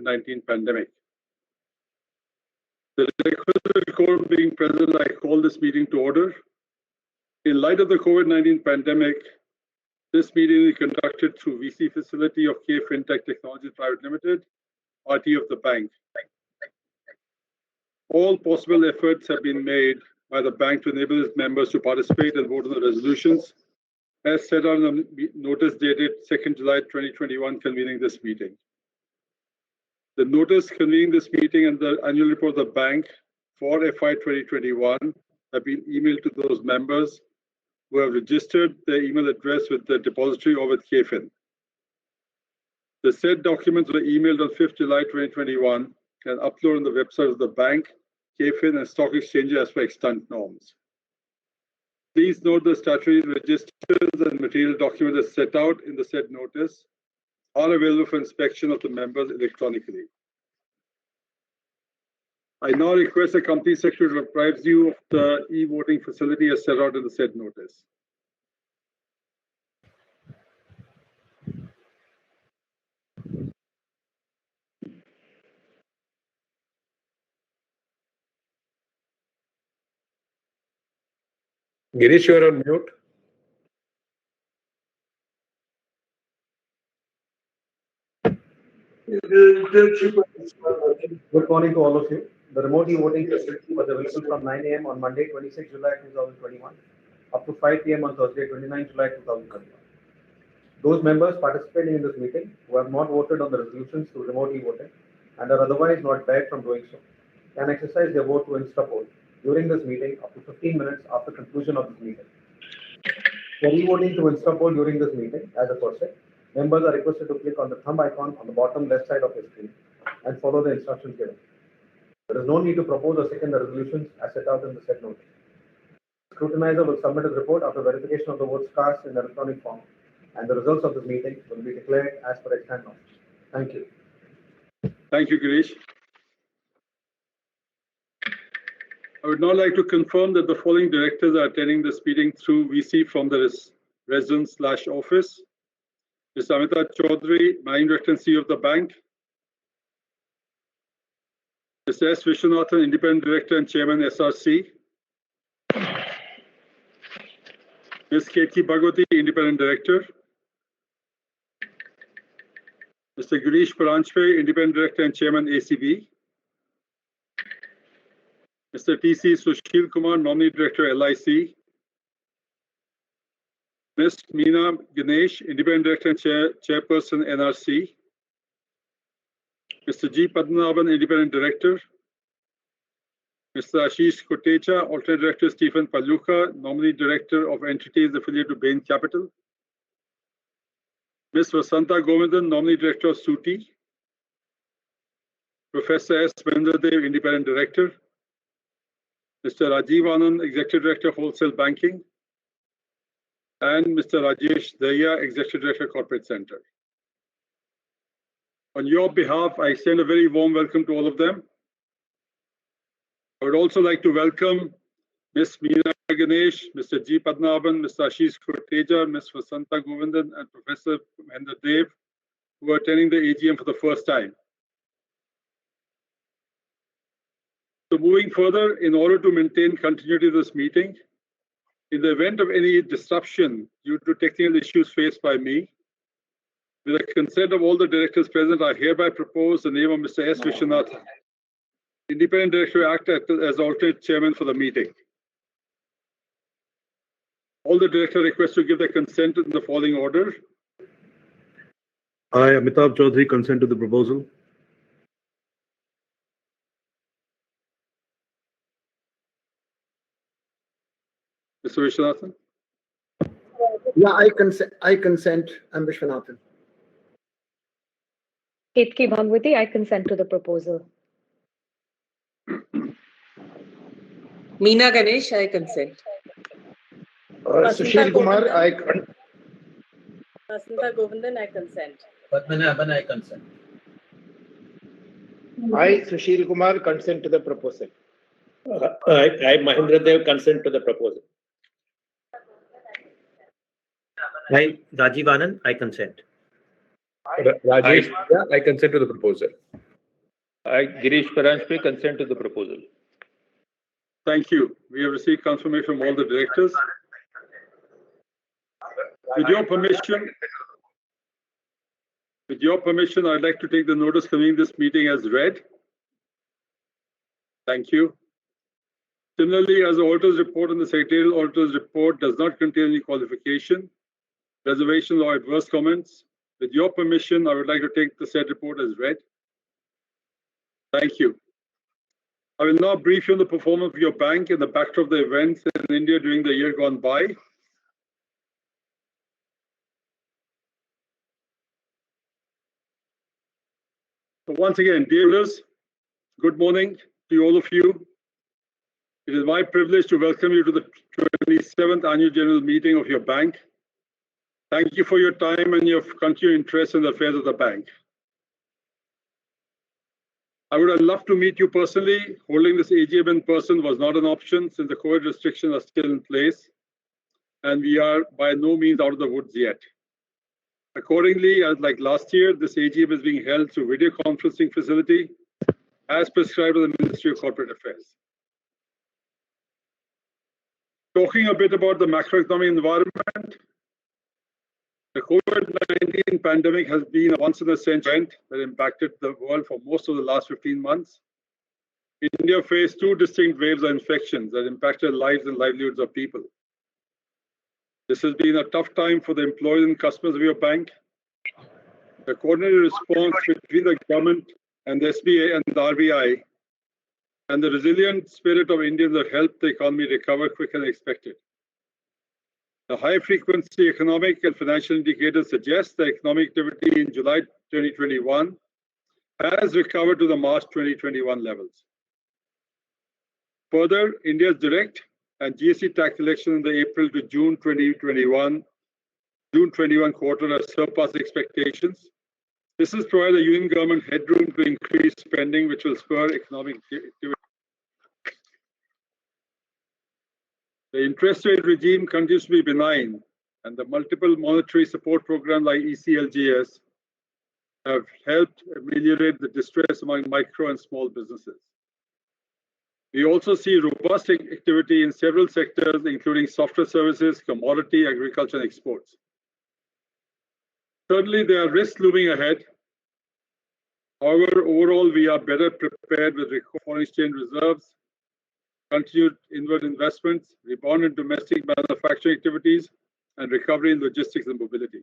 COVID-19 pandemic. The requisite quorum being present, I call this meeting to order. In light of the COVID-19 pandemic, this meeting is conducted through VC facility of K Fintech Technologies Private Limited, RT of the bank. All possible efforts have been made by the bank to enable its members to participate and vote on the resolutions as set out on the notice dated 2nd July 2021 convening this meeting. The notice convening this meeting and the annual report of the bank for FY 2021 have been emailed to those members who have registered their email address with the depository or with KFin. The said documents were emailed on 5th July 2021 and uploaded on the website of the bank, KFin, and stock exchanges as per extant norms. Please note the statutory registers and material documents as set out in the said notice are available for inspection of the members electronically. I now request the company secretary to apprise you of the e-voting facility as set out in the said notice. Girish, you are on mute. Good morning to all of you. The remote e-voting facility was available from 9 a.m. on Monday, 26 July 2021 up to 5 p.m. on Thursday, 29 July 2021. Those members participating in this meeting who have not voted on the resolutions through remote e-voting and are otherwise not barred from doing so can exercise their vote to InstaPoll during this meeting up to 15 minutes after conclusion of this meeting. For e-voting to InstaPoll during this meeting, as aforesaid, members are requested to click on the thumb icon on the bottom left side of your screen and follow the instructions given. There is no need to propose or second the resolutions as set out in the said notice. The scrutinizer will submit his report after verification of the votes cast in the electronic form, and the results of this meeting will be declared as per extant norms. Thank you. Thank you, Girish. I would now like to confirm that the following directors are attending this meeting through VC from the residence/office. Mr. Amitabh Chaudhary, Managing Director and CEO of the bank. Mr. S. Vishwanathan, Independent Director and Chairman, SRC. Ms. Ketki Bhagwati, Independent Director. Mr. Girish Paranjpe, Independent Director and Chairman, ACB. Mr. T.C. Sushil Kumar, Nominee Director, LIC. Ms. Meena Ganesh, Independent Director and Chairperson, NRC. Mr. G. Padmanabhan, Independent Director. Mr. Ashish Kotecha, Alternate Director, Stephen Paluka, Nominee Director of Entities affiliated to Bain Capital. Ms. Vasanta Govindan, Nominee Director of SUTI. Professor S. Vendradev, Independent Director. Mr. Rajiv Anand, Executive Director of Wholesale Banking. And Mr. Rajesh Dahiya, Executive Director, Corporate Center. On your behalf, I extend a very warm welcome to all of them. I would also like to welcome Ms. Meena Ganesh, Mr. G. Padmanabhan, Mr. Ashish Kotecha, Ms. Vasanta Govindan, and Professor Mahendra Dev, who are attending the AGM for the first time. So moving further, in order to maintain continuity of this meeting, in the event of any disruption due to technical issues faced by me, with the consent of all the directors present, I hereby propose the name of Mr. S. Vishwanathan, Independent Director, act as alternate chairman for the meeting. All the directors request to give their consent in the following order. I, Amitabh Chaudhary, consent to the proposal. Mr. Vishwanathan? Yeah, I consent. I'm Vishwanathan. Ketki Bhagwati, I consent to the proposal. Meena Ganesh, I consent. Sushil Kumar, Vasanta Govindan, I consent. Padmanabhan, I consent. I, Sushil Kumar, consent to the proposal. I Mahendra Dev, consent to the proposal. I, Rajiv Anand, I consent. Rajesh, I consent to the proposal. I, Girish Paranjpe, consent to the proposal. Thank you. We have received confirmation from all the directors. With your permission, I'd like to take the notice convening this meeting as read. Thank you. Similarly, as the auditor's report and the secretarial auditor's report does not contain any qualification, reservation, or adverse comments, with your permission, I would like to take the said report as read. Thank you. I will now brief you on the performance of your bank in the backdrop of the events in India during the year gone by. So once again, dear viewers, good morning to all of you. It is my privilege to welcome you to the 27th Annual General Meeting of your bank. Thank you for your time and your continued interest in the affairs of the bank. I would have loved to meet you personally. Holding this AGM in person was not an option since the COVID restrictions are still in place, and we are by no means out of the woods yet. Accordingly, as like last year, this AGM is being held through video conferencing facility as prescribed by the Ministry of Corporate Affairs. Talking a bit about the macroeconomic environment, the COVID-19 pandemic has been a once-in-a-century event that impacted the world for most of the last 15 months. India faced two distinct waves of infections that impacted lives and livelihoods of people. This has been a tough time for the employees and customers of your bank. The coordinated response between the government and the SBA and the RBI and the resilient spirit of Indians have helped the economy recover quicker than expected. The high-frequency economic and financial indicators suggest that economic activity in July 2021 has recovered to the March 2021 levels. Further, India's direct and GST tax collection in the April to June 21 quarter has surpassed expectations. This has provided the Union government headroom to increase spending, which will spur economic activity. The interest rate regime continues to be benign, and the multiple monetary support programs like ECLGS have helped ameliorate the distress among micro and small businesses. We also see robust activity in several sectors, including software services, commodity, agriculture, and exports. Certainly, there are risks looming ahead. However, overall, we are better prepared with foreign exchange reserves, continued inward investments, rebound in domestic manufacturing activities, and recovery in logistics and mobility.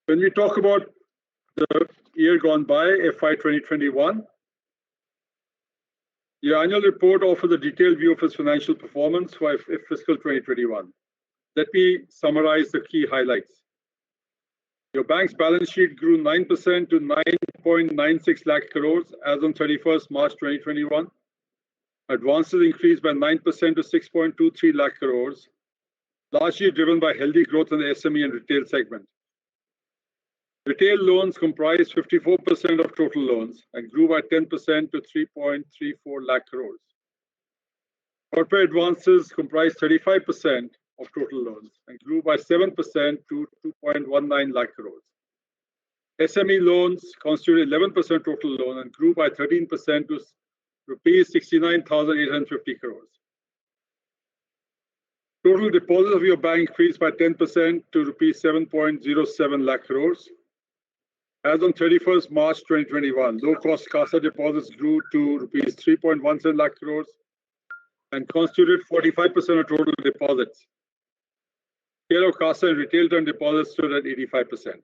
When we talk about the year gone by, FY 2021, your annual report offers a detailed view of its financial performance for fiscal 2021. Let me summarize the key highlights. Your bank's balance sheet grew 9% to 9.96 lakh crores as on 31st March 2021. Advances increased by 9% to 6.23 lakh crores, largely driven by healthy growth in the SME and retail segment. Retail loans comprise 54% of total loans and grew by 10% to 3.34 lakh crores. Corporate advances comprise 35% of total loans and grew by 7% to 2.19 lakh crores. SME loans constitute 11% total loan and grew by 13% to rupees 69,850 crores. Total deposits of your bank increased by 10% to rupees 7.07 lakh crores. As on 31st March 2021, low-cost CASA deposits grew to rupees 3.17 lakh crores and constituted 45% of total deposits. Share of CASA and retail term deposits stood at 85%.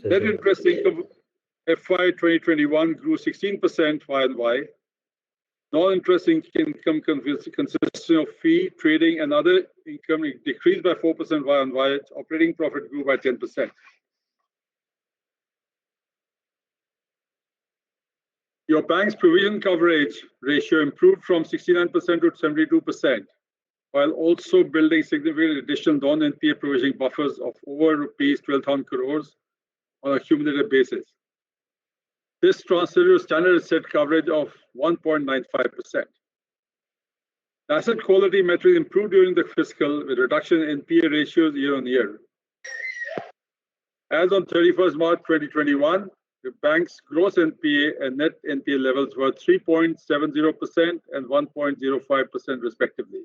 Net interest income FY 2021 grew 16% YoY. Non-interest income consisting of fee, trading, and other income decreased by 4% YoY. Operating profit grew by 10%. Your bank's provision coverage ratio improved from 69% to 72%, while also building significant additional non-NPA provisioning buffers of over rupees 12,000 crores on a cumulative basis. This translated to standard asset coverage of 1.95%. Asset quality metrics improved during the fiscal with reduction in NPA ratios year on year. As on 31st March 2021, the bank's gross NPA and net NPA levels were 3.70% and 1.05% respectively,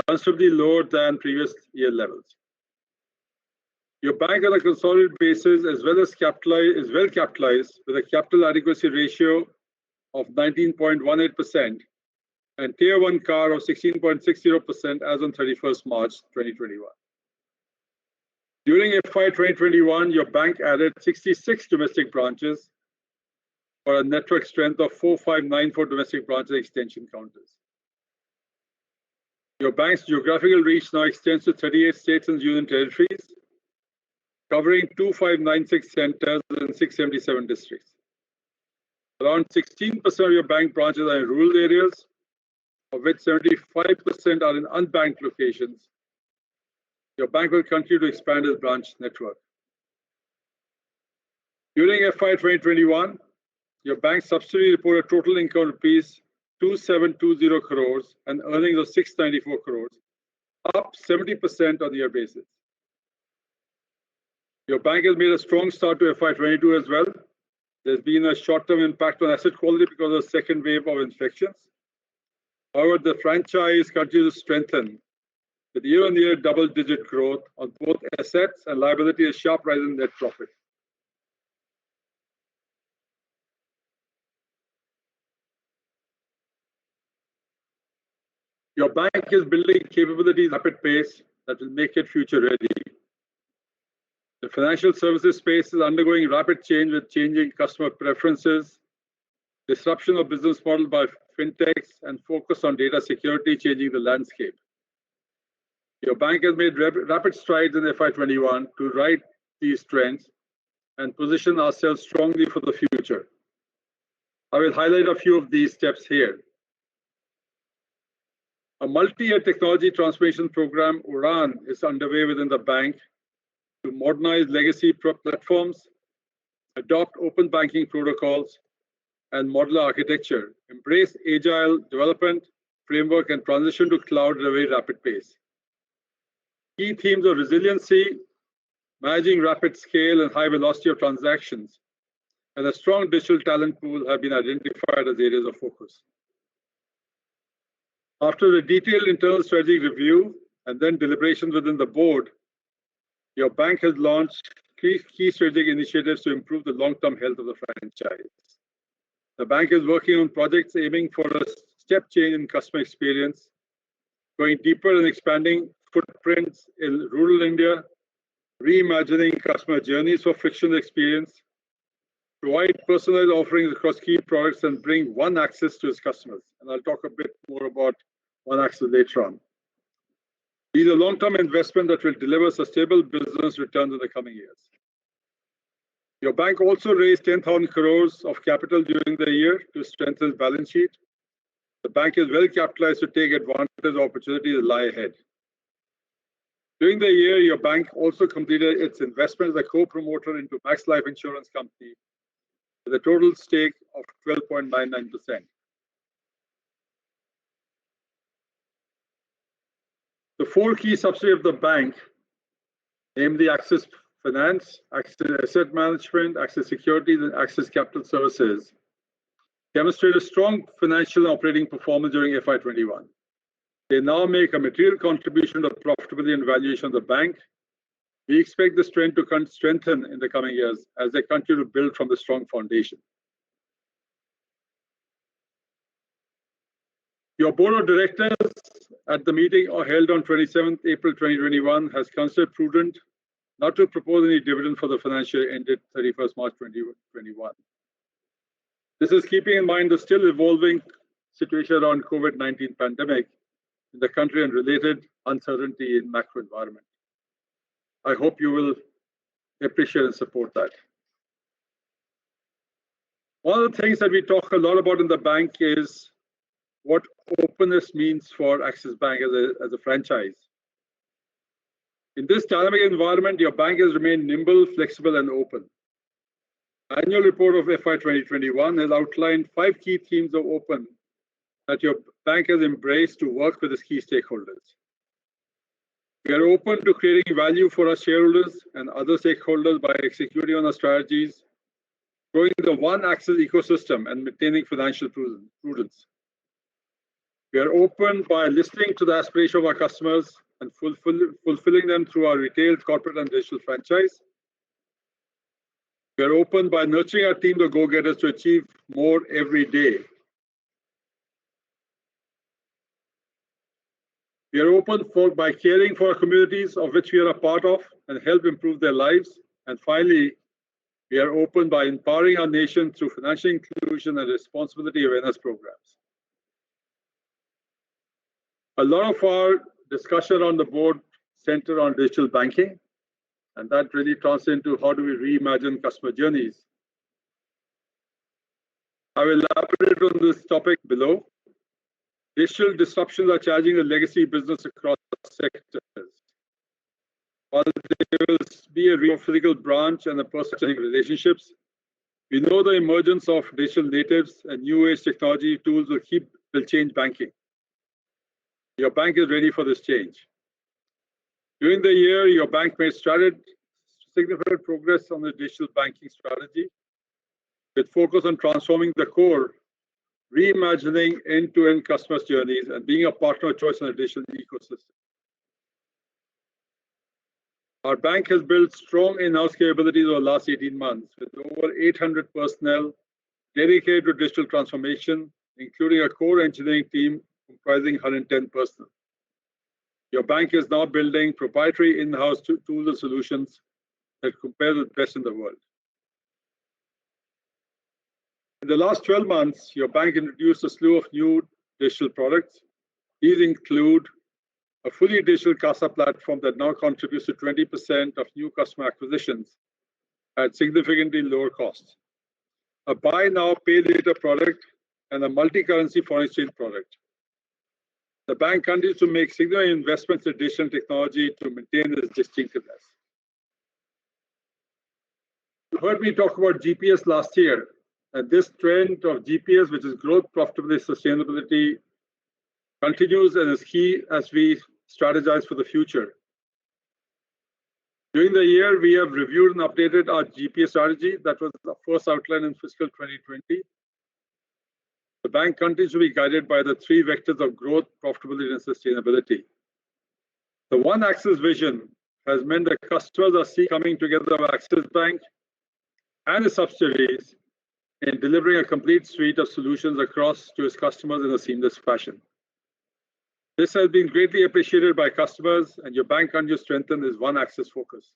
considerably lower than previous year levels. Your bank on a consolidated basis is well capitalized with a capital adequacy ratio of 19.18% and Tier 1 CAR of 16.60% as on 31st March 2021. During FY 2021, your bank added 66 domestic branches for a network strength of 4,594 domestic branches extension counters. Your bank's geographical reach now extends to 38 states and union territories, covering 2,596 centers and 677 districts. Around 16% of your bank branches are in rural areas, of which 75% are in unbanked locations. Your bank will continue to expand its branch network. During FY 2021, your bank subsidiary reported total income rupees 2720 crores and earnings of 694 crores, up 70% on year basis. Your bank has made a strong start to FY 22 as well. There's been a short-term impact on asset quality because of the second wave of infections. However, the franchise continues to strengthen with year-on-year double-digit growth on both assets and liability, a sharp rise in net profit. Your bank is building capabilities at a rapid pace that will make it future ready. The financial services space is undergoing rapid change with changing customer preferences, disruption of business model by fintechs, and focus on data security changing the landscape. Your bank has made rapid strides in FY21 to ride these trends and position ourselves strongly for the future. I will highlight a few of these steps here. A multi-year technology transformation program, UDAN, is underway within the bank to modernize legacy platforms, adopt open banking protocols and modular architecture, embrace agile development framework, and transition to cloud at a very rapid pace. Key themes of resiliency, managing rapid scale and high velocity of transactions, and a strong digital talent pool have been identified as areas of focus. After a detailed internal strategic review and then deliberations within the board, your bank has launched key strategic initiatives to improve the long-term health of the franchise. The bank is working on projects aiming for a step change in customer experience, going deeper and expanding footprints in rural India, reimagining customer journeys for frictionless experience, provide personalized offerings across key products, and bring one access to its customers. And I'll talk a bit more about one access later on. These are long-term investments that will deliver sustainable business returns in the coming years. Your bank also raised 10,000 crores of capital during the year to strengthen its balance sheet. The bank is well capitalized to take advantage of opportunities that lie ahead. During the year, your bank also completed its investment as a co-promoter into Max Life Insurance Company with a total stake of 12.99%. The four key subsidiaries of the bank, namely Axis Finance, Axis Asset Management, Axis Securities, and Axis Capital Services, demonstrated strong financial and operating performance during FY21. They now make a material contribution to the profitability and valuation of the bank. We expect this trend to strengthen in the coming years as they continue to build from the strong foundation. Your board of directors at the meeting held on 27th April 2021 has considered prudent not to propose any dividend for the financial year ended 31st March 2021. This is keeping in mind the still evolving situation around COVID-19 pandemic in the country and related uncertainty in macro environment. I hope you will appreciate and support that. One of the things that we talk a lot about in the bank is what openness means for Axis Bank as a franchise. In this dynamic environment, your bank has remained nimble, flexible, and open. Annual report of FY 2021 has outlined 5 key themes of open that your bank has embraced to work with its key stakeholders. We are open to creating value for our shareholders and other stakeholders by executing on our strategies, growing the One Axis ecosystem, and maintaining financial prudence. We are open by listening to the aspiration of our customers and fulfilling them through our retail, corporate, and digital franchise. We are open by nurturing our team of go-getters to achieve more every day. We are open by caring for our communities of which we are a part of and help improve their lives. And finally, we are open by empowering our nation through financial inclusion and responsibility awareness programs. A lot of our discussion on the board centered on digital banking, and that really translates into how do we reimagine customer journeys. I will elaborate on this topic below. Digital disruptions are challenging the legacy business across sectors. While there will be a real physical branch and a personal relationships, we know the emergence of digital natives and new age technology tools will change banking. Your bank is ready for this change. During the year, your bank made significant progress on the digital banking strategy with focus on transforming the core, reimagining end-to-end customer journeys, and being a partner of choice in the digital ecosystem. Our bank has built strong in-house capabilities over the last 18 months with over 800 personnel dedicated to digital transformation, including a core engineering team comprising 110 personnel. Your bank is now building proprietary in-house tools and solutions that compare with the best in the world. In the last 12 months, your bank introduced a slew of new digital products. These include a fully digital CASA platform that now contributes to 20% of new customer acquisitions at significantly lower costs, a buy now, pay later product, and a multi-currency foreign exchange product. The bank continues to make significant investments in digital technology to maintain its distinctiveness. You heard me talk about GPS last year, and this trend of GPS, which is growth, profitability, sustainability, continues and is key as we strategize for the future. During the year, we have reviewed and updated our GPS strategy that was first outlined in fiscal 2020. The bank continues to be guided by the three vectors of growth, profitability, and sustainability. The One Axis vision has meant that customers are coming together with Axis Bank and its subsidiaries in delivering a complete suite of solutions across to its customers in a seamless fashion. This has been greatly appreciated by customers, and your bank continues to strengthen its One Axis focus.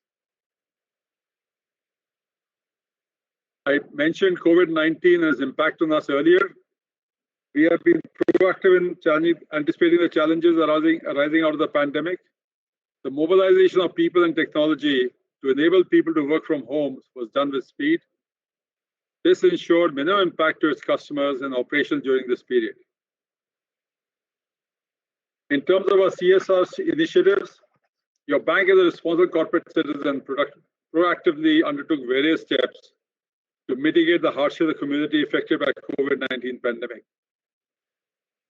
I mentioned COVID-19 and its impact on us earlier. We have been proactive in anticipating the challenges arising out of the pandemic. The mobilization of people and technology to enable people to work from home was done with speed. This ensured minimum impact to its customers and operations during this period. In terms of our CSR initiatives, your bank as a responsible corporate citizen proactively undertook various steps to mitigate the hardship of the community affected by COVID-19 pandemic.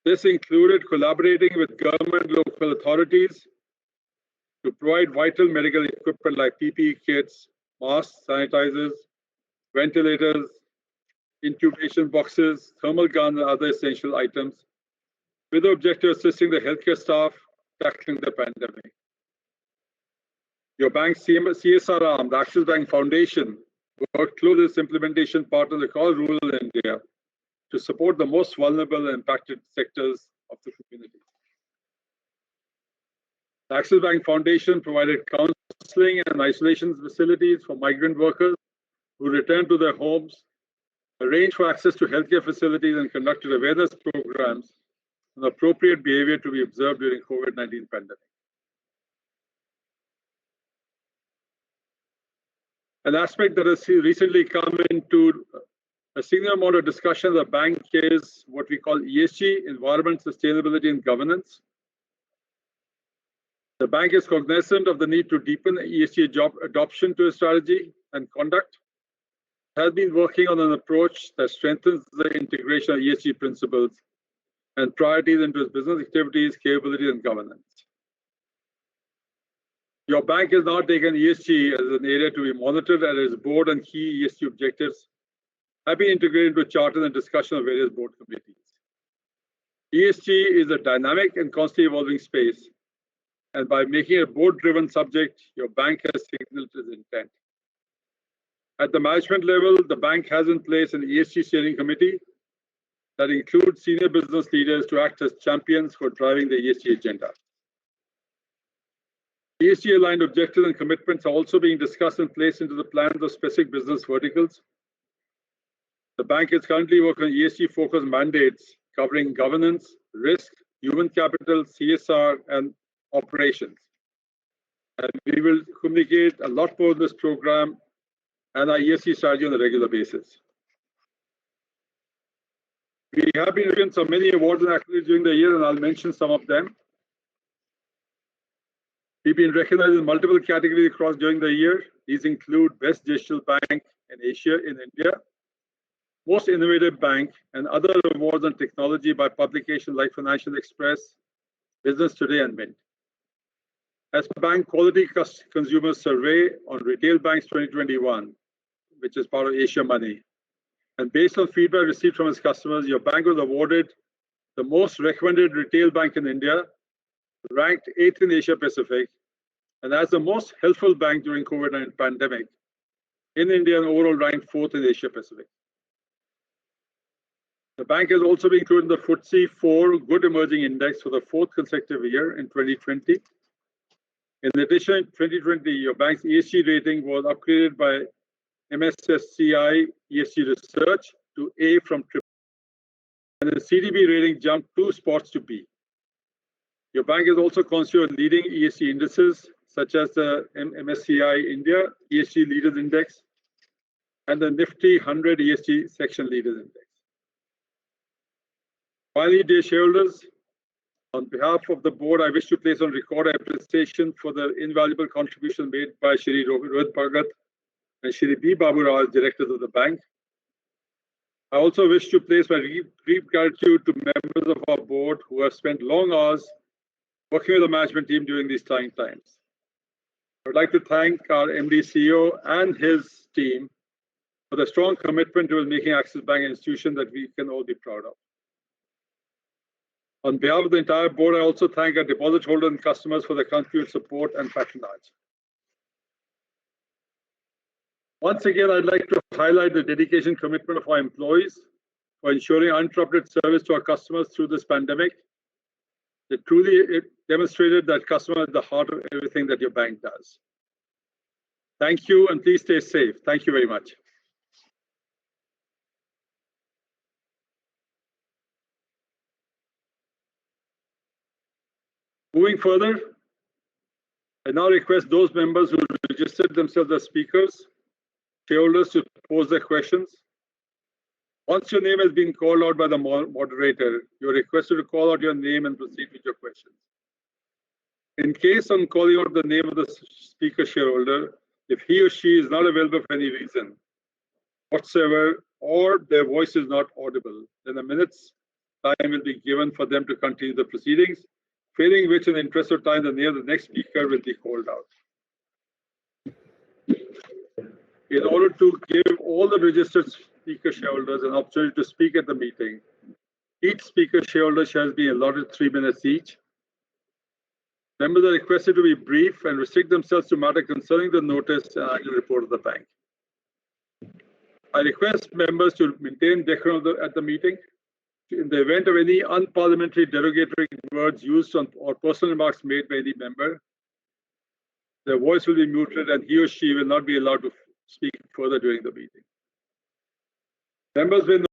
This included collaborating with government and local authorities to provide vital medical equipment like PPE kits, masks, sanitizers, ventilators, intubation boxes, thermal guns, and other essential items, with the objective of assisting the healthcare staff tackling the pandemic. Your bank's CSR arm, the Axis Bank Foundation, worked closely with its implementation partners across rural India to support the most vulnerable and impacted sectors of the community. The Axis Bank Foundation provided counseling and isolation facilities for migrant workers who returned to their homes, arranged for access to healthcare facilities, and conducted awareness programs on appropriate behavior to be observed during COVID-19 pandemic. An aspect that has recently come into a significant amount of discussion of the bank is what we call ESG, environment, sustainability, and governance. The bank is cognizant of the need to deepen ESG adoption to its strategy and conduct. It has been working on an approach that strengthens the integration of ESG principles and priorities into its business activities, capabilities, and governance. Your bank has now taken ESG as an area to be monitored, and its board and key ESG objectives have been integrated into charters and discussion of various board committees. ESG is a dynamic and constantly evolving space, and by making it a board-driven subject, your bank has signaled its intent. At the management level, the bank has in place an ESG steering committee that includes senior business leaders to act as champions for driving the ESG agenda. ESG-aligned objectives and commitments are also being discussed and placed into the plans of specific business verticals. The bank is currently working on ESG-focused mandates covering governance, risk, human capital, CSR, and operations. And we will communicate a lot more on this program and our ESG strategy on a regular basis. We have been given so many awards and accolades during the year, and I'll mention some of them. We've been recognized in multiple categories across during the year. These include Best Digital Bank in Asia in India, Most Innovative Bank, and other awards on technology by publications like Financial Express, Business Today, and Mint. As per Bank Quality Consumer Survey on Retail Banks 2021, which is part of Asia Money, and based on feedback received from its customers, your bank was awarded the most recommended retail bank in India, ranked 8th in Asia Pacific, and as the most helpful bank during COVID-19 pandemic in India, and overall ranked 4th in Asia Pacific. The bank has also been included in the FTSE 4 Good Emerging Index for the 4th consecutive year in 2020. In addition, in 2020, your bank's ESG rating was upgraded by MSCI ESG Research to A from AAA, and the CDB rating jumped 2 spots to B. Your bank is also constituted leading ESG indices such as the MSCI India ESG Leaders Index and the Nifty 100 ESG Section Leaders Index. Finally, dear shareholders, on behalf of the board, I wish to place on record appreciation for the invaluable contribution made by Shri Rohit Bhagat and Shri B. Babu Rao as directors of the bank. I also wish to place my deep gratitude to members of our board who have spent long hours working with the management team during these trying times. I would like to thank our MD CEO and his team for the strong commitment to making Axis Bank an institution that we can all be proud of. On behalf of the entire board, I also thank our deposit holders and customers for their continued support and patronage. Once again, I'd like to highlight the dedication and commitment of our employees for ensuring uninterrupted service to our customers through this pandemic. They truly demonstrated that customer is at the heart of everything that your bank does. Thank you, and please stay safe. Thank you very much. Moving further, I now request those members who registered themselves as speakers, shareholders, to pose their questions. Once your name has been called out by the moderator, you are requested to call out your name and proceed with your questions. In case on calling out the name of the speaker shareholder, if he or she is not available for any reason whatsoever, or their voice is not audible, then a minute's time will be given for them to continue the proceedings, failing which, in the interest of time, the name of the next speaker will be called out. In order to give all the registered speaker shareholders an opportunity to speak at the meeting, each speaker shareholder shall be allotted 3 minutes each. Members are requested to be brief and restrict themselves to matter concerning the notice and annual report of the bank. I request members to maintain decorum at the meeting. In the event of any unparliamentary derogatory words used on or personal remarks made by any member, their voice will be muted and he or she will not be allowed to speak further during the meeting. Members will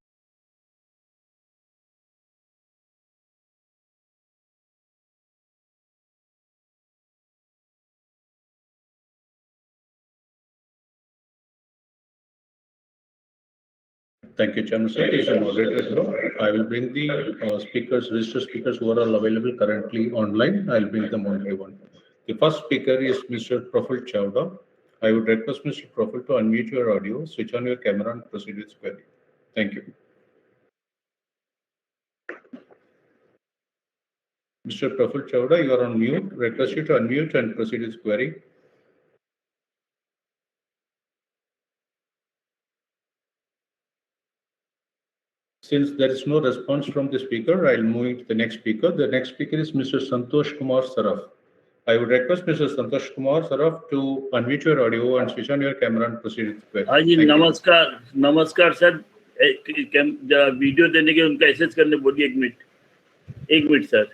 Thank you, Chairman. Sir, as a moderator, I will bring the registered speakers who are all available currently online. I'll bring them one by one. The first speaker is Mr. Praful Chowda. I would request Mr. Praful to unmute your audio, switch on your camera, and proceed with query. Thank you. Mr. Praful Chawda, you are on mute. Request you to unmute and proceed with query. Since there is no response from the speaker, I'll move to the next speaker. The next speaker is Mr. Santosh Kumar Saraf. I would request Mr. Santosh Kumar Saraf to unmute your audio and switch on your camera and proceed with query. हाँ जी, Thank you. नमस्कार sir. Video देने के उनका assess करने बोलिए। एक minute sir.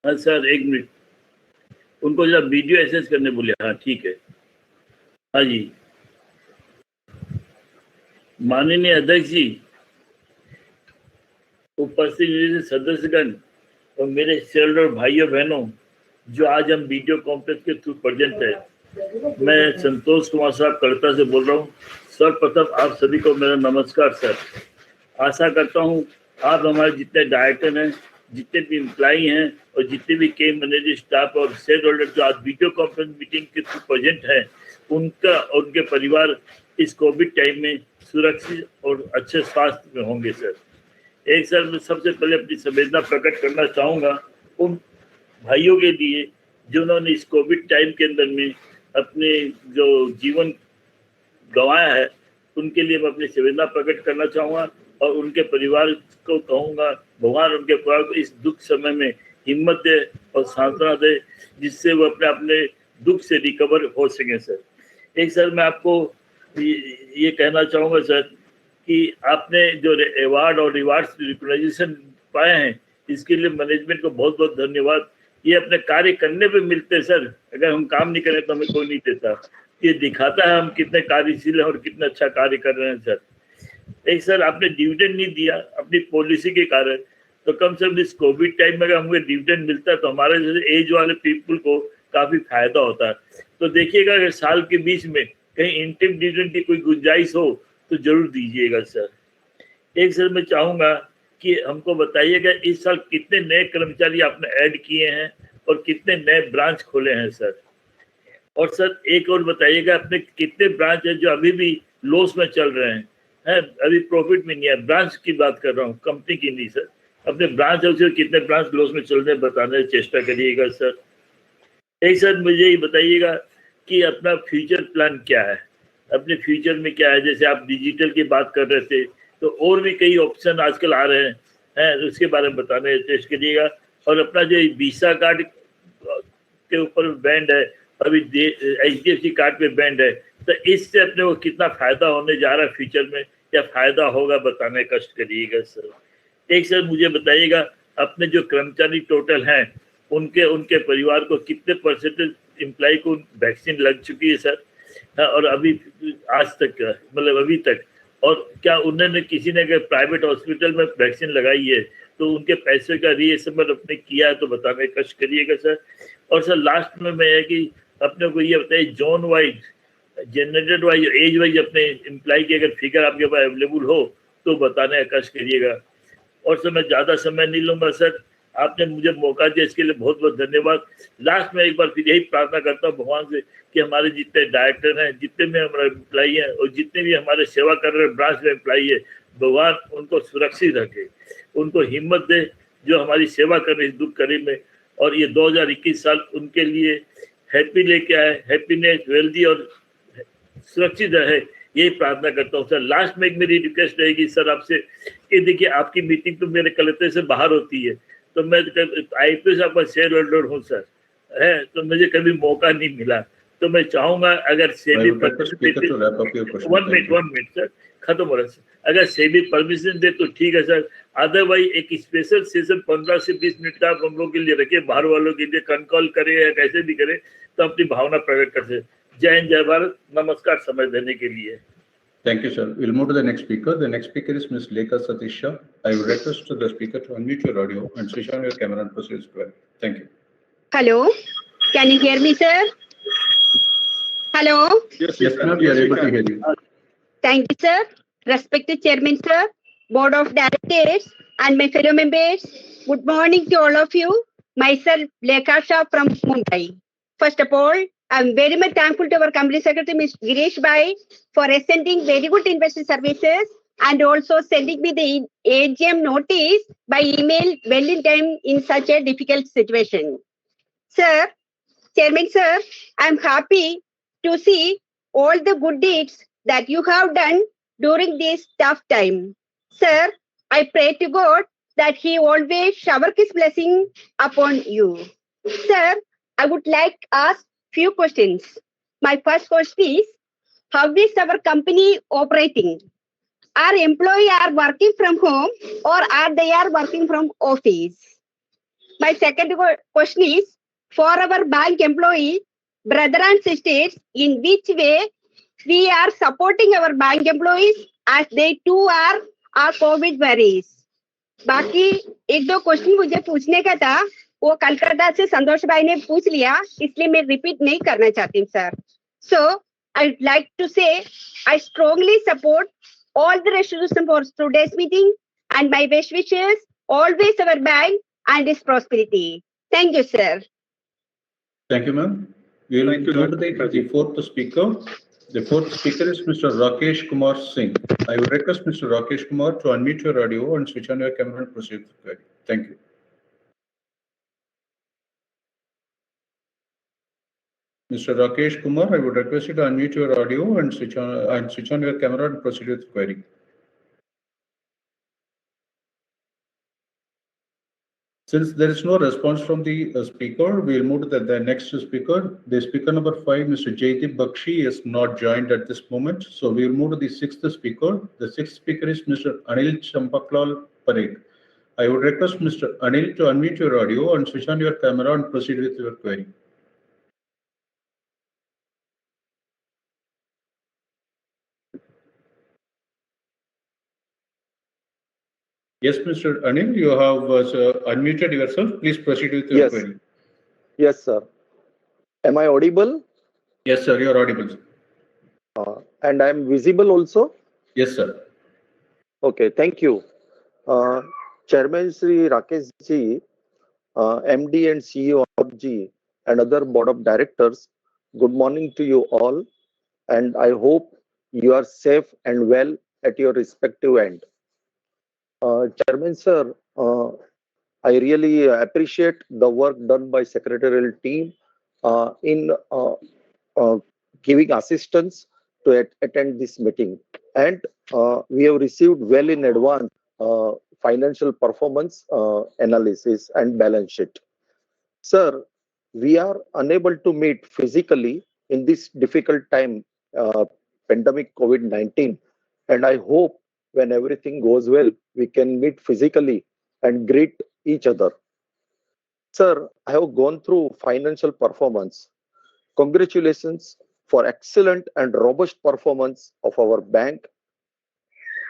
हाँ sir, एक मिनट, उनको जरा वीडियो एसेस करने बोलिए। हाँ ठीक है। हाँ जी, माननीय अध्यक्ष जी, उपस्थित सदस्यगण और मेरे शेयर और भाइयों बहनों, जो आज हम वीडियो कॉन्फ्रेंस के थ्रू प्रेजेंट है, मैं संतोष कुमार साहब कड़ता से बोल रहा हूँ। सर्वप्रथम आप सभी को मेरा नमस्कार सर। आशा करता हूँ आप हमारे जितने डायरेक्टर हैं, जितने भी एम्प्लॉई हैं और जितने भी के मैनेजर स्टाफ और शेयर होल्डर जो आज वीडियो कॉन्फ्रेंस मीटिंग के थ्रू प्रेजेंट है, उनका और उनके परिवार इस कोविड टाइम में सुरक्षित और अच्छे स्वास्थ्य में होंगे सर। एक सर, मैं सबसे पहले अपनी संवेदना प्रकट करना चाहूँगा उन भाइयों के लिए जिन्होंने इस कोविड टाइम के अंदर में अपने जो जीवन गंवाया है, उनके लिए मैं अपनी संवेदना प्रकट करना चाहूँगा और उनके परिवार को कहूँगा भगवान उनके परिवार को इस दुख समय में हिम्मत दे और सांत्वना दे, जिससे वो अपने दुख से रिकवर हो सकें सर। एक सर, मैं आपको ये कहना चाहूँगा सर कि आपने जो अवार्ड और रिवार्ड्स रिकॉग्नाइजेशन पाए हैं, इसके लिए मैनेजमेंट को बहुत बहुत धन्यवाद। ये अपने कार्य करने पे मिलते हैं सर, अगर हम काम नहीं करें तो हमें कोई नहीं देता। ये दिखाता है हम कितने कार्यशील हैं और कितना अच्छा कार्य कर रहे हैं सर। एक सर, आपने डिविडेंड नहीं दिया अपनी पॉलिसी के कारण, तो कम से कम इस कोविड टाइम में अगर हमें डिविडेंड मिलता है तो हमारे जैसे एज वाले पीपल को काफ़ी फायदा होता है। तो देखिएगा अगर साल के बीच में कहीं इंटरिम डिविडेंड की कोई गुंजाइश हो तो जरूर दीजिएगा सर। एक सर, मैं चाहूँगा कि हमको बताइएगा इस साल कितने नए कर्मचारी आपने ऐड किए हैं और कितने नए ब्रांच खोले हैं सर। और सर एक और बताइएगा अपने कितने ब्रांच हैं जो अभी भी लॉस में चल रहे हैं, अभी प्रॉफिट में नहीं है। ब्रांच की बात कर रहा हूँ, कंपनी की नहीं सर। अपने ब्रांच है उसके कितने ब्रांच लॉस में चल रहे हैं बताने की चेष्टा करिएगा सर। एक सर, मुझे ये बताइएगा कि अपना फ्यूचर प्लान क्या है, अपने फ्यूचर में क्या है। जैसे आप डिजिटल की बात कर रहे थे, तो और भी कई ऑप्शन आजकल आ रहे हैं, उसके बारे में बताने की चेष्टा करिएगा। और अपना जो वीसा कार्ड के ऊपर बैंड है, अभी HDFC कार्ड पे बैंड है, तो इससे अपने को कितना फायदा होने जा रहा है फ्यूचर में, या फायदा होगा बताने का कष्ट करिएगा सर। एक सर, मुझे बताइएगा अपने जो कर्मचारी टोटल हैं, उनके परिवार को कितने परसेंटेज एम्प्लॉय को वैक्सीन लग चुकी है सर, और अभी आज तक मतलब अभी तक, और क्या उन्होंने किसी ने अगर प्राइवेट हॉस्पिटल में वैक्सीन लगाई है तो उनके पैसे का रीएसेंबल अपने किया है तो बताने का कष्ट करिएगा सर। और सर लास्ट में मैं है कि अपने को ये बताइए zone wise, generated wise, age wise अपने एम्प्लॉय की अगर फिगर आपके पास अवेलेबल हो तो बताने का कष्ट करिएगा। और सर मैं ज़्यादा समय नहीं लूँगा सर, आपने मुझे मौका दिया इसके लिए बहुत बहुत धन्यवाद। लास्ट में एक बार फिर यही प्रार्थना करता हूँ भगवान से कि हमारे जितने डायरेक्टर हैं, जितने भी हमारे एम्प्लॉई हैं और जितने भी हमारे सेवा कर रहे ब्रांच में एम्प्लॉई है, भगवान उनको सुरक्षित रखे, उनको हिम्मत दे जो हमारी सेवा कर रहे इस दुख कड़ी में। और ये 2021 साल उनके लिए हैप्पी लेके आए, हैप्पीनेस, वेल्दी और सुरक्षित रहे, यही प्रार्थना करता हूँ सर। लास्ट में एक मेरी रिक्वेस्ट रहेगी सर आपसे कि देखिए आपकी मीटिंग तो मेरे कलकत्ते से बाहर होती है, तो मैं IPS आपका शेयर होल्डर हूँ सर, है, तो मुझे कभी मौका नहीं मिला, तो मैं चाहूंगा अगर सेबी 1 मिनट सर, खत्म हो रहा है सर, अगर सेबी परमिशन दे तो ठीक है सर, अदरवाइज एक स्पेशल सेशन 15 से 20 मिनट का आप हम लोग के लिए रखे, बाहर वालों के लिए कॉल करे या कैसे भी करे, तो अपनी भावना प्रकट कर सकते। जय हिंद, जय भारत, नमस्कार समय देने के लिए। Thank you, sir. We'll move to the next speaker. The next speaker is Ms. Lekha Satish Shah. I would request the speaker to unmute your audio and switch on your camera and proceed with query. Thank you. Hello, can you hear me, sir? Hello. Yes, ma'am, we are able to hear you. Thank you, sir. Respected Chairman, sir, Board of Directors, and my fellow members. Good morning to all of you. Myself, Lekha Shah from Mumbai. First of all, I'm very much thankful to our Company Secretary, Ms. Girish Bhai, for sending very good investor services and also sending me the AGM notice by email well in time in such a difficult situation. Sir, Chairman sir, I'm happy to see all the good deeds that you have done during this tough time. Sir, I pray to God that He always shower His blessing upon you. Sir, I would like to ask few questions. My first question is, how is our company operating? Our employees are working from home or are they are working from office? My second question is, for our bank employees, brother and sisters, in which way we are supporting our bank employees as they too are COVID worries. बाकी एक दो question मुझे पूछने का था, वो कलकत्ता से संतोष भाई ने पूछ लिया, इसलिए मैं रिपीट नहीं करना चाहती हूँ sir. So I'd like to say I strongly support all the resolution for today's meeting and my best wishes always our bank and its prosperity. Thank you, sir. Thank you, ma'am. We will Thank you, go to Dr. the fourth speaker. The fourth speaker is Mr. Rakesh Kumar Singh. I would request Mr. Rakesh Kumar to unmute your audio and switch on your camera and proceed with the query. Thank you. Mr. Rakesh Kumar, I would request you to unmute your audio and switch on your camera and proceed with the query. Since there is no response from the speaker, we will move to the next speaker. The speaker number 5, Mr. Jaydeep Bakshi, is not joined at this moment. So we will move to the sixth speaker. The sixth speaker is Mr. Anil Champaklal Parekh. I would request Mr. Anil to unmute your audio and switch on your camera and proceed with your query. Yes, Mr. Anil, you have unmuted yourself. Please proceed with your query. Yes, sir. Am I audible? Yes, sir, you are audible. And I am visible also? Yes, sir. Okay, thank you. Chairman Sri Rakesh ji, MD and CEO of G and other board of directors, good morning to you all. And I hope you are safe and well at your respective end. Chairman sir, I really appreciate the work done by secretarial team in giving assistance to attend this meeting. And we have received well in advance financial performance analysis and balance sheet. Sir, we are unable to meet physically in this difficult time, pandemic COVID-19, and I hope when everything goes well, we can meet physically and greet each other. Sir, I have gone through financial performance. Congratulations for excellent and robust performance of our bank.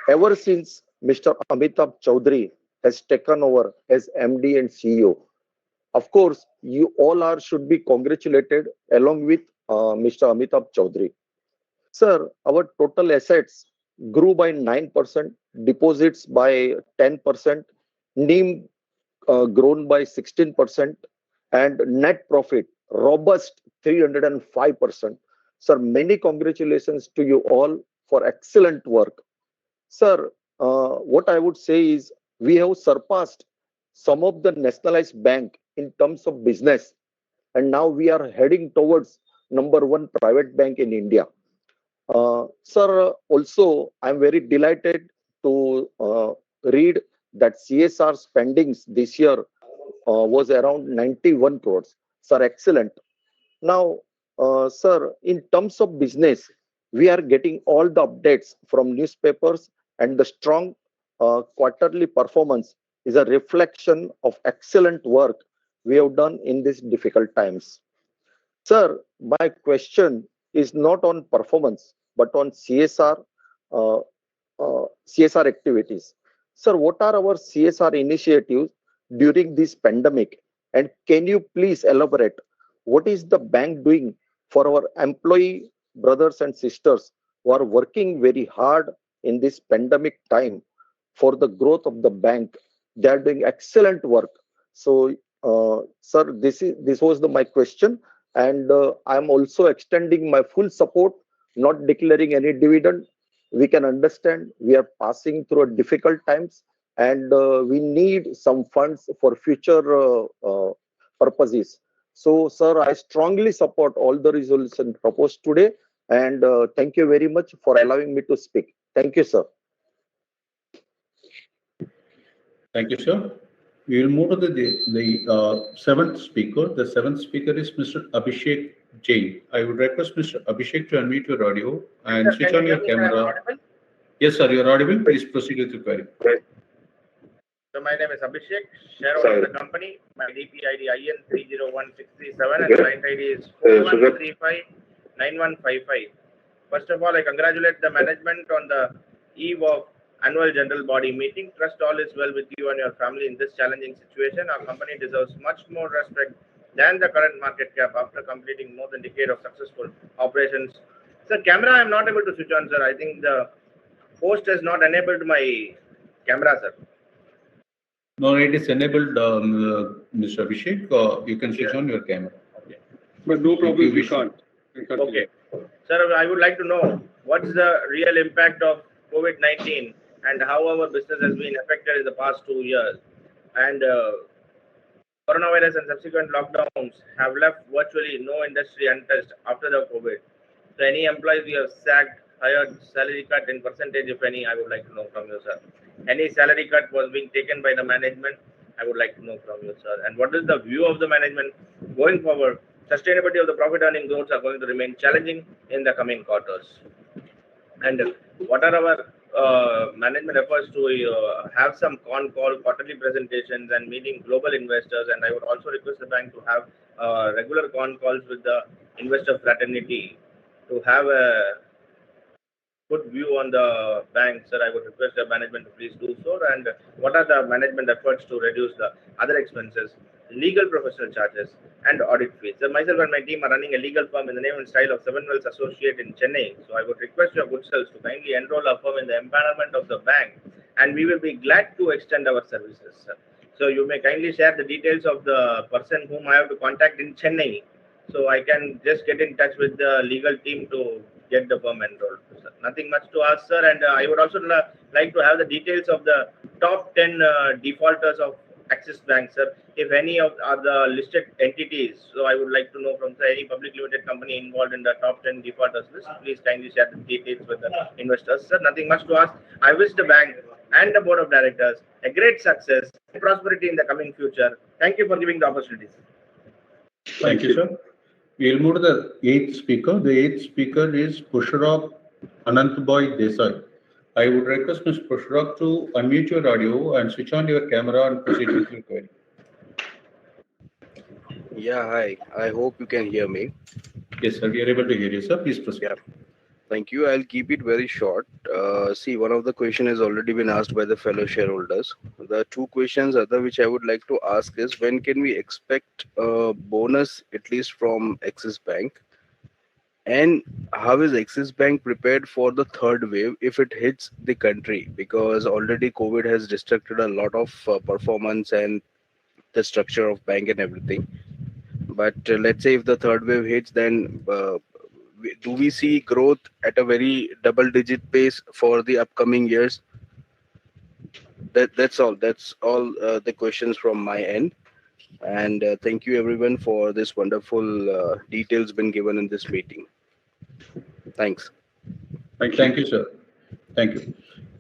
Ever since Mr. Amitabh Chaudhary has taken over as MD and CEO, of course, you all should be congratulated along with Mr. Amitabh Chaudhary. Sir, our total assets grew by 9%, deposits by 10%, NIM grown by 16%, and net profit robust 305%. Sir, many congratulations to you all for excellent work. Sir, what I would say is we have surpassed some of the nationalized bank in terms of business, and now we are heading towards #1 private bank in India. Sir, also, I'm very delighted to read that CSR spendings this year was around 91 crores. Sir, excellent. Now, sir, in terms of business, we are getting all the updates from newspapers, and the strong quarterly performance is a reflection of excellent work we have done in these difficult times. Sir, my question is not on performance, but on CSR activities. Sir, what are our CSR initiatives during this pandemic? And can you please elaborate what is the bank doing for our employee brothers and sisters who are working very hard in this pandemic time for the growth of the bank? They are doing excellent work. So, sir, this was my question. And I'm also extending my full support, not declaring any dividend we can understand we are passing through a difficult times, and we need some funds for future purposes. So, sir, I strongly support all the resolution proposed today, and thank you very much for allowing me to speak. Thank you, sir. Thank you, sir. We will move to the seventh speaker. The seventh speaker is Mr. Abhishek Jain. I would request Mr. Abhishek to unmute your audio and switch on your camera. Yes, sir, you're audible. Please proceed with your query. So my name is Abhishek, shareholder of the company. My DPID IN 301637 and client ID is 41359155. First of all, I congratulate the management on the eve of annual general body meeting. Trust all is well with you and your family in this challenging situation. Our company deserves much more respect than the current market cap after completing more than a decade of successful operations. Sir, camera I am not able to switch on, sir. I think the host has not enabled my camera, sir. No, it is enabled, Mr. Abhishek. You can switch on your camera. But no problem if you can't. Okay. Sir, I would like to know what's the real impact of COVID-19 and how our business has been affected in the past 2 years. And coronavirus and subsequent lockdowns have left virtually no industry untouched after the COVID. So any employees we have sacked, hired, salary cut in percentage, if any, I would like to know from you, sir. Any salary cut was being taken by the management, I would like to know from you, sir. And what is the view of the management going forward? Sustainability of the profit earning growths are going to remain challenging in the coming quarters. And what are our management efforts to have some quarterly presentations and meeting global investors? And I would also request the bank to have regular calls with the investor fraternity to have a good view on the bank, sir. I would request the management to please do so. And what are the management efforts to reduce the other expenses, legal professional charges, and audit fees? So myself and my team are running a legal firm in the name and style of Seven Wells Associate in Chennai. So I would request your good selves to kindly enroll our firm in the empanelment of the bank, and we will be glad to extend our services, sir. So you may kindly share the details of the person whom I have to contact in Chennai, so I can just get in touch with the legal team to get the firm enrolled, sir. Nothing much to ask, sir. And I would also like to have the details of the top 10 defaulters of Axis Bank, sir. If any of are the listed entities, so I would like to know from, sir, any public limited company involved in the top 10 defaulters list. Please kindly share the details with the investors, sir. Nothing much to ask. I wish the bank and the board of directors a great success and prosperity in the coming future. Thank you for giving the opportunity, sir. Thank you, sir. We will move to the eighth speaker. The eighth speaker is Pushraf Anantboy Desai. I would request Ms. Pushraf to unmute your audio and switch on your camera and proceed with your query. Yeah, hi. I hope you can hear me. Yes, sir. We are able to hear you, sir. Please proceed. Yeah. Thank you. I'll keep it very short. See, one of the questions has already been asked by the fellow shareholders. The two questions other which I would like to ask is, when can we expect a bonus, at least from Axis Bank? And how is Axis Bank prepared for the third wave if it hits the country? Because already COVID has disrupted a lot of performance and the structure of bank and everything. But let's say if the third wave hits, then do we see growth at a very double-digit pace for the upcoming years? That's all. That's all the questions from my end. And thank you everyone for this wonderful details been given in this meeting. Thanks. Thank you, sir. Thank you.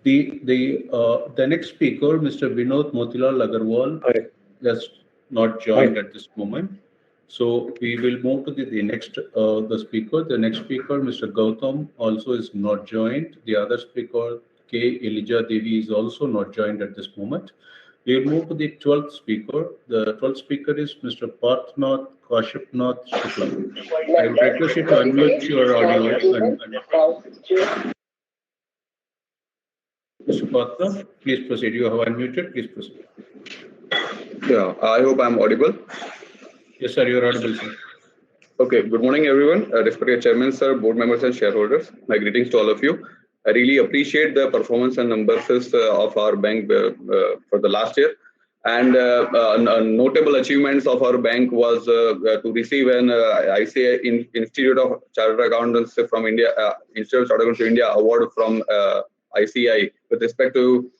The next speaker, Mr. Vinod Motilal Agarwal, has not joined at this moment. So we will move to the next the speaker. The next speaker, Mr. Gautam, also is not joined. The other speaker, K. Elijah Devi, is also not joined at this moment. We will move to the 12th speaker. The 12th speaker is Mr. Parthnath Kashipnath Shukla. I would request you to unmute your audio. Mr. Parthnath, please proceed. You have unmuted. Please proceed. Yeah, I hope I'm audible. Yes, sir, you're audible, sir. Okay, good morning, everyone. Respected Chairman, sir, board members, and shareholders. My greetings to all of you. I really appreciate the performance and numbers of our bank for the last year. And notable achievements of our bank was to receive an ICAI Institute of Chartered Accountants from India, Institute of Chartered Accountants of India award from ICAI with respect to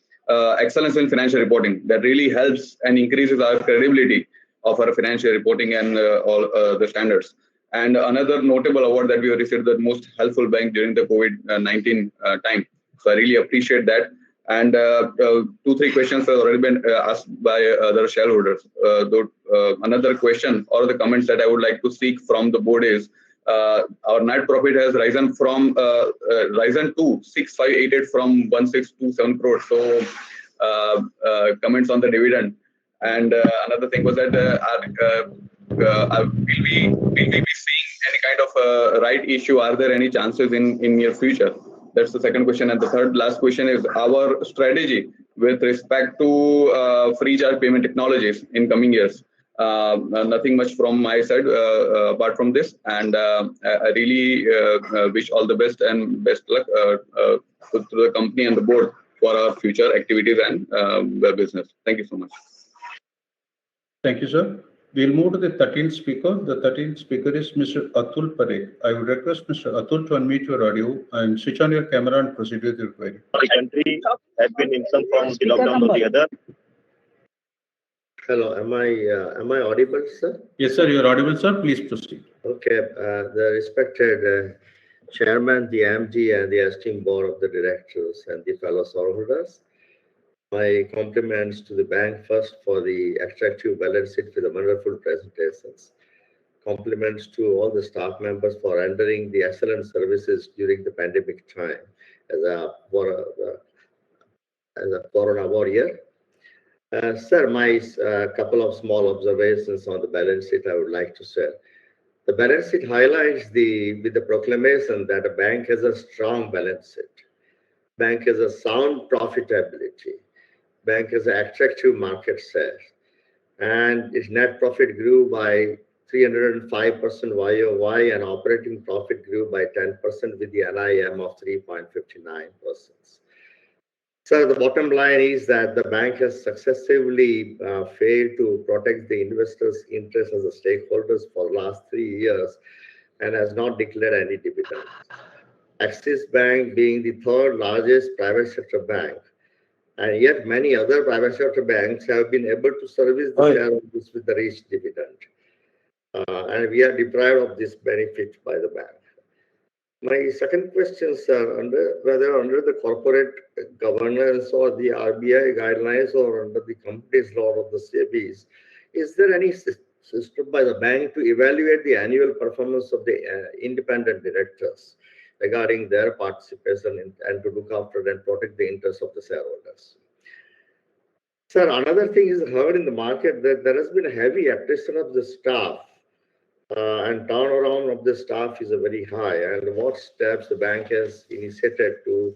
excellence in financial reporting. That really helps and increases our credibility of our financial reporting and all the standards. And another notable award that we have received, the most helpful bank during the COVID-19 time. So I really appreciate that. And 2-3 questions have already been asked by other shareholders. Another question or the comments that I would like to seek from the board is our net profit has risen to 6,588 from 1,627 crores. So comments on the dividend. And another thing was that will we be seeing any kind of right issue? Are there any chances in near future? That's the second question. And the third last question is our strategy with respect to free charge payment technologies in coming years. Nothing much from my side apart from this. And I really wish all the best and best luck to the company and the board for our future activities and business. Thank you so much. Thank you, sir. We'll move to the 13th speaker. The 13th speaker is Mr. Atul Parekh. I would request Mr. Atul to unmute your audio and switch on your camera and proceed with your query. The country has been informed from the lockdown or the other. Hello, am I audible, sir? Yes, sir, you're audible, sir. Please proceed. Okay, the respected chairman, the MD, and the esteemed board of the directors and the fellow shareholders. My compliments to the bank first for the attractive balance sheet with the wonderful presentations. Compliments to all the staff members for rendering the excellent services during the pandemic time as a corona warrior. Sir, my couple of small observations on the balance sheet I would like to share. The balance sheet highlights with the proclamation that a bank has a strong balance sheet. Bank has a sound profitability. Bank has an attractive market share. And its net profit grew by 305% YOY and operating profit grew by 10% with the NIM of 3.59%. So the bottom line is that the bank has successfully failed to protect the investors' interests as the stakeholders for the last 3 years and has not declared any dividends. Axis Bank being the third largest private sector bank, and yet many other private sector banks have been able to service the shareholders with the rich dividend. And we are deprived of this benefit by the bank. My second question, sir, whether under the corporate governance or the RBI guidelines or under the company's law of the SEBIs, is there any system by the bank to evaluate the annual performance of the independent directors regarding their participation and to look after and protect the interests of the shareholders? Sir, another thing is heard in the market that there has been a heavy attrition of the staff and turnaround of the staff is very high. And what steps the bank has initiated to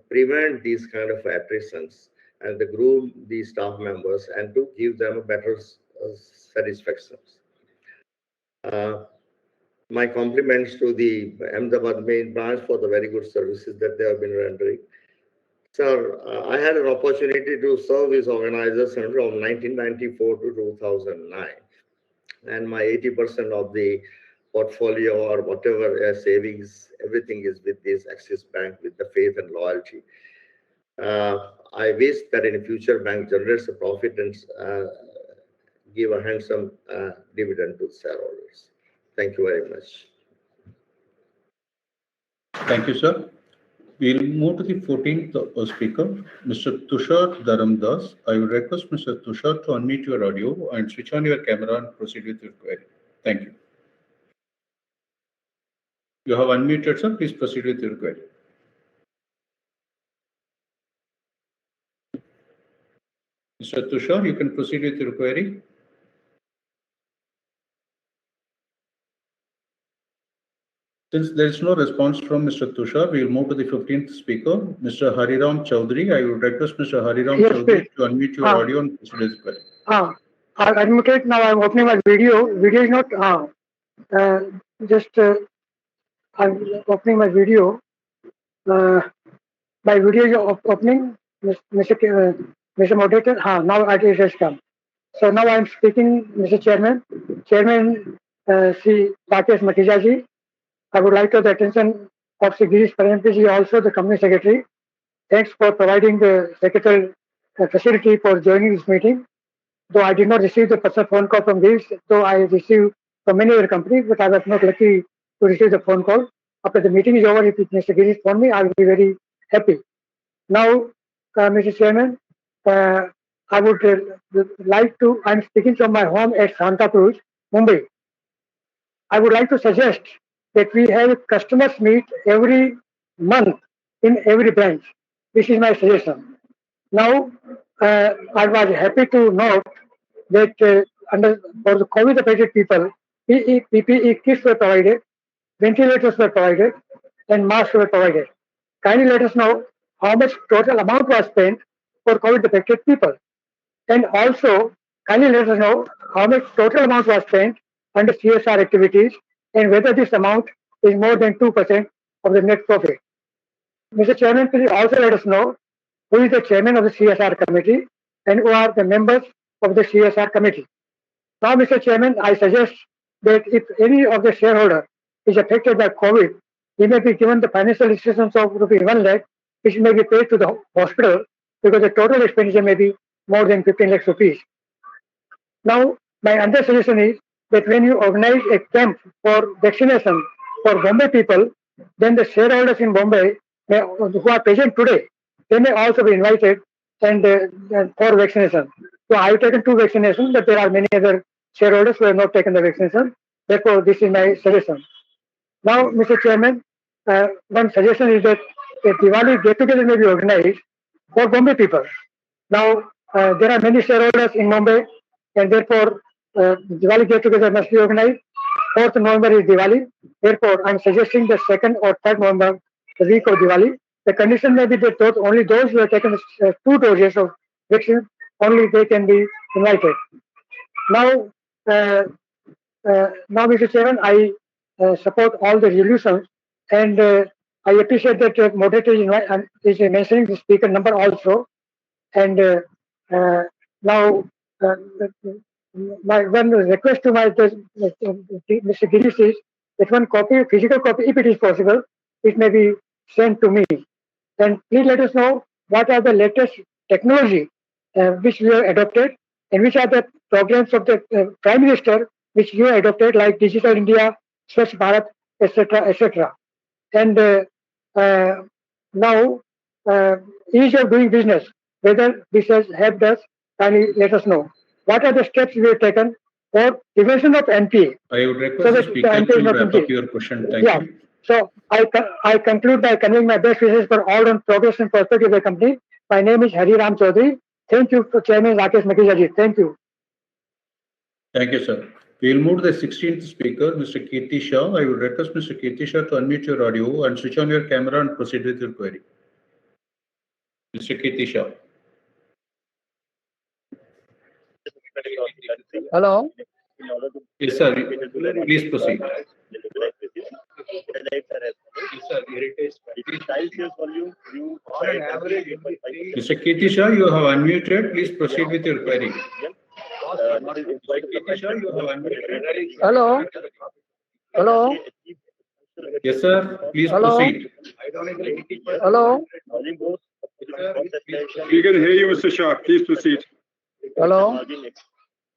prevent these kind of attritions and to groom these staff members and to give them a better satisfactions. My compliments to the Ahmedabad main branch for the very good services that they have been rendering. Sir, I had an opportunity to serve this organization from 1994 to 2009. And my 80% of the portfolio or whatever savings, everything is with this Axis Bank with the faith and loyalty. I wish that in the future bank generates a profit and give a handsome dividend to shareholders. Thank you very much. Thank you, sir. We'll move to the 14th speaker, Mr. Tushar Dharamdas. I will request Mr. Tushar to unmute your audio and switch on your camera and proceed with your query. Thank you. You have unmuted, sir. Please proceed with your query. Mr. Tushar, you can proceed with your query. Since there is no response from Mr. Tushar, we will move to the 15th speaker, Mr. Hariram Chaudhary. I would request Mr. Hariram Chaudhary to unmute your audio and proceed with his query. I'm unmuted now. I'm opening my video. Video is not I'm opening my video. My video is opening. Mr. Mr. Moderator, now it has come. So now I am speaking, Mr. Chairman. Chairman Sri Rakesh Makhija ji, I would like to the attention of Sri Girish Parampi ji, also the Company Secretary. Thanks for providing the secretarial facility for joining this meeting. Though I did not receive the personal phone call from Girish, though I received from many other companies, but I was not lucky to receive the phone call. After the meeting is over, if Mr. Girish phone me, I will be very happy. Now, Mr. Chairman, I would like to, I'm speaking from my home at Santa Cruz, Mumbai. I would like to suggest that we have customers meet every month in every branch. This is my suggestion. Now, I was happy to note that for the COVID affected people, PPE kits were provided, ventilators were provided, and masks were provided. Kindly let us know how much total amount was spent for COVID affected people. And also, kindly let us know how much total amount was spent under CSR activities and whether this amount is more than 2% of the net profit. Mr. Chairman, please also let us know who is the chairman of the CSR committee and who are the members of the CSR committee. Now, Mr. Chairman, I suggest that if any of the shareholder is affected by COVID, he may be given the financial assistance of ₹1 lakh, which may be paid to the hospital because the total expenditure may be more than 15 lakhs rupees. Now, my other suggestion is that when you organize a camp for vaccination for Bombay people, then the shareholders in Bombay who are present today, they may also be invited and for vaccination. So I have taken 2 vaccinations, but there are many other shareholders who have not taken the vaccination. Therefore, this is my suggestion. Now, Mr. Chairman, one suggestion is that a Diwali get-together may be organized for Bombay people. Now, there are many shareholders in Mumbai, and therefore, Diwali get-together must be organized. 4th November is Diwali. Therefore, I am suggesting the 2nd or 3rd November, the week of Diwali. The condition may be that only those who have taken 2 doses of vaccine, only they can be invited. Now, Mr. Chairman, I support all the resolutions, and I appreciate that moderator is mentioning the speaker number also. And now, my one request to Mr. Girish is that one copy, physical copy, if it is possible, it may be sent to me. And please let us know what are the latest technology which you have adopted, and which are the programs of the Prime Minister which you have adopted, like Digital India, Swachh Bharat, etc., etc. And now, ease of doing business, whether this has helped us, kindly let us know. What are the steps we have taken for prevention of NPA? I would request the speaker to wrap up your question. Thank you. So I conclude by conveying my best wishes for all on progress and prosperity of the company. My name is Hari Ram Chaudhary. Thank you for Chairman Rakesh Makhija ji. Thank you. Thank you, sir. We will move to the 16th speaker, Mr. Kirti Shah. I would request Mr. Kirti Shah to unmute your audio and switch on your camera and proceed with your query. Mr. Kirti Shah. Hello. Yes, sir. Please proceed. Mr. Kirti Shah, you have unmuted. Please proceed with your query. Hello. Hello. Yes, sir. Please proceed. Hello. We can hear you, Mr. Shah. Please proceed. Hello.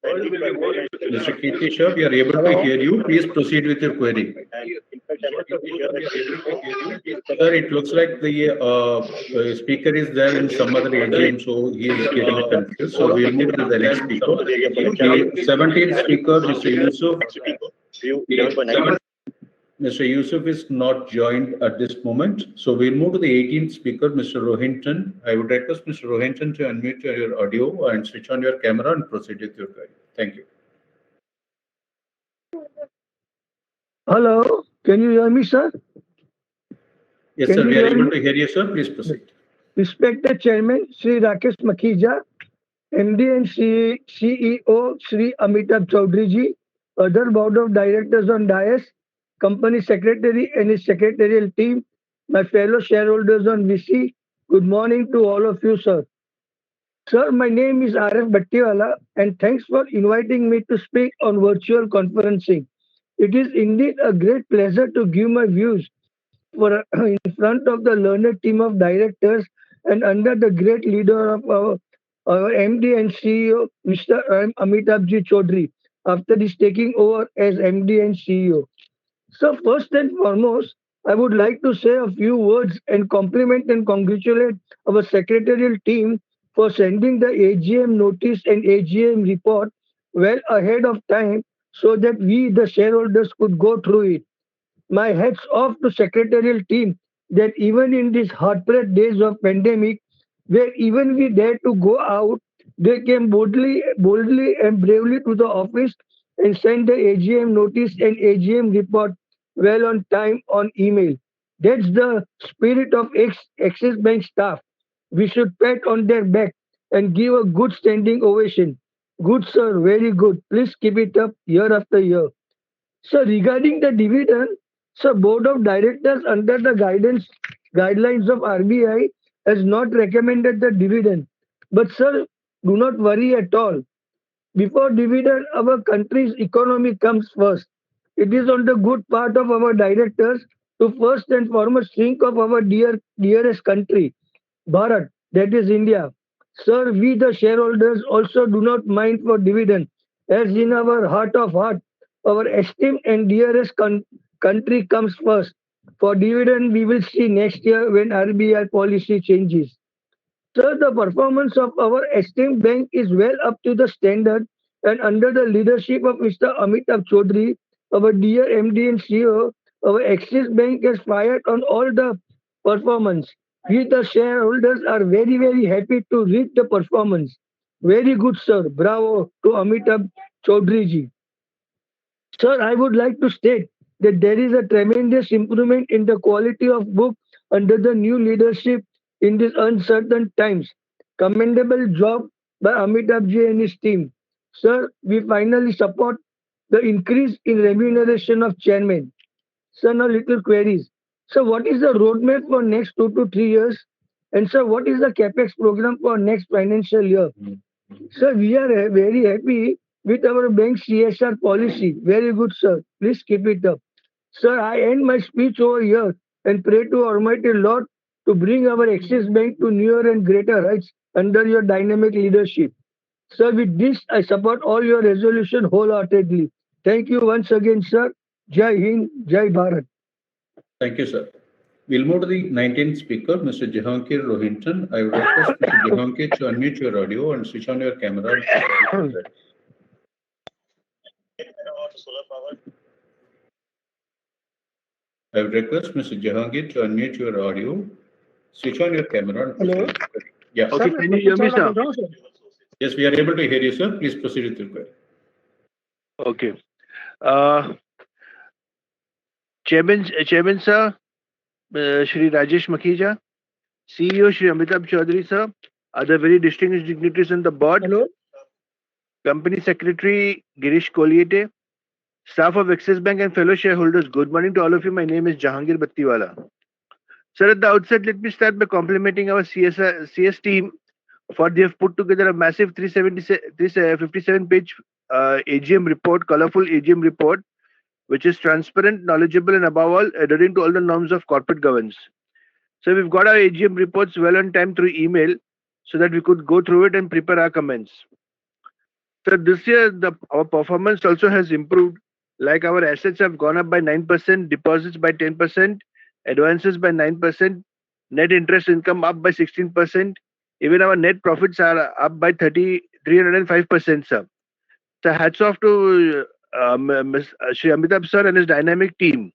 Mr. Kirti Shah, we are able to hear you. Please proceed with your query. Sir, it looks like the speaker is there in some other AGM, so he is getting confused. So we will move to the next speaker. The 17th speaker, Mr. Yusuf is not joined at this moment. So we'll move to the 18th speaker, Mr. Rohinton. I would request Mr. Rohinton to unmute your audio and switch on your camera and proceed with your query. Thank you. Hello. Can you hear me, sir? Yes, sir. We are able to hear you, sir. Please proceed. Respected Chairman, Sri Rakesh Makhija, MD and CEO, Sri Amitabh Chaudhary ji, other board of directors on dais, company secretary and his secretarial team, my fellow shareholders on VC, good morning to all of you, sir. Sir, my name is RF Battiwala and thanks for inviting me to speak on virtual conferencing. It is indeed a great pleasure to give my views in front of the learned team of directors and under the great leader of our MD and CEO, Mr. Amitabh Chaudhary, after his taking over as MD and CEO. So first and foremost, I would like to say a few words and compliment and congratulate our secretarial team for sending the AGM notice and AGM report well ahead of time so that we, the shareholders, could go through it. My hats off to secretarial team that even in these heartbreak days of pandemic, where even we dare to go out, they came boldly and bravely to the office and sent the AGM notice and AGM report well on time on email. That's the spirit of Axis Bank staff. We should pat on their back and give a good standing ovation. Good sir, very good. Please keep it up year after year. So regarding the dividend, so board of directors under the guidelines of RBI has not recommended the dividend. But sir, do not worry at all. Before dividend, our country's economy comes first. It is on the good part of our directors to first and foremost think of our dearest country, Bharat, that is India. Sir, we the shareholders also do not mind for dividend, as in our heart of heart, our esteemed and dearest country comes first. For dividend, we will see next year when RBI policy changes. Sir, the performance of our esteemed bank is well up to the standard, and under the leadership of Mr. Amitabh Chaudhary, our dear MD and CEO, our Axis Bank has fired on all the performance. We, the shareholders, are very, very happy to read the performance. Very good, sir. Bravo to Amitabh Chaudhary ji. Sir, I would like to state that there is a tremendous improvement in the quality of book under the new leadership in these uncertain times. Commendable job by Amitabh ji and his team. Sir, we finally support the increase in remuneration of chairman. Sir, now little queries. So what is the roadmap for next 2 to 3 years? And sir, what is the capex program for next financial year? Sir, we are very happy with our bank CSR policy. Very good, sir. Please keep it up. Sir, I end my speech over here and pray to Almighty Lord to bring our Axis Bank to newer and greater heights under your dynamic leadership. Sir, with this, I support all your resolution wholeheartedly. Thank you once again, sir. Jai Hind, Jai Bharat. Thank you, sir. We'll move to the 19th speaker, Mr. Jahangir Rohinton. I would request Mr. Jahangir to unmute your audio and switch on your camera. I would request Mr. Jahangir to unmute your audio, switch on your camera. Hello. Yeah. Okay, can you hear me, sir? Yes, we are able to hear you, sir. Please proceed with your query. Okay. Chairman sir, Shri Rajesh Makhija, CEO Shri Amitabh Chaudhary sir, other very distinguished dignitaries on the board. Hello. Company Secretary Girish Koliete, staff of Axis Bank and fellow shareholders, good morning to all of you. My name is Jahangir Battiwala. Sir, at the outset, let me start by complimenting our CS team for they have put together a massive 357-page AGM report, colorful AGM report, which is transparent, knowledgeable, and above all, adhering to all the norms of corporate governance. So we've got our AGM reports well on time through email so that we could go through it and prepare our comments. So this year, our performance also has improved. Like our assets have gone up by 9%, deposits by 10%, advances by 9%, net interest income up by 16%. Even our net profits are up by 305%, sir. So hats off to Shri Amitabh sir and his dynamic team.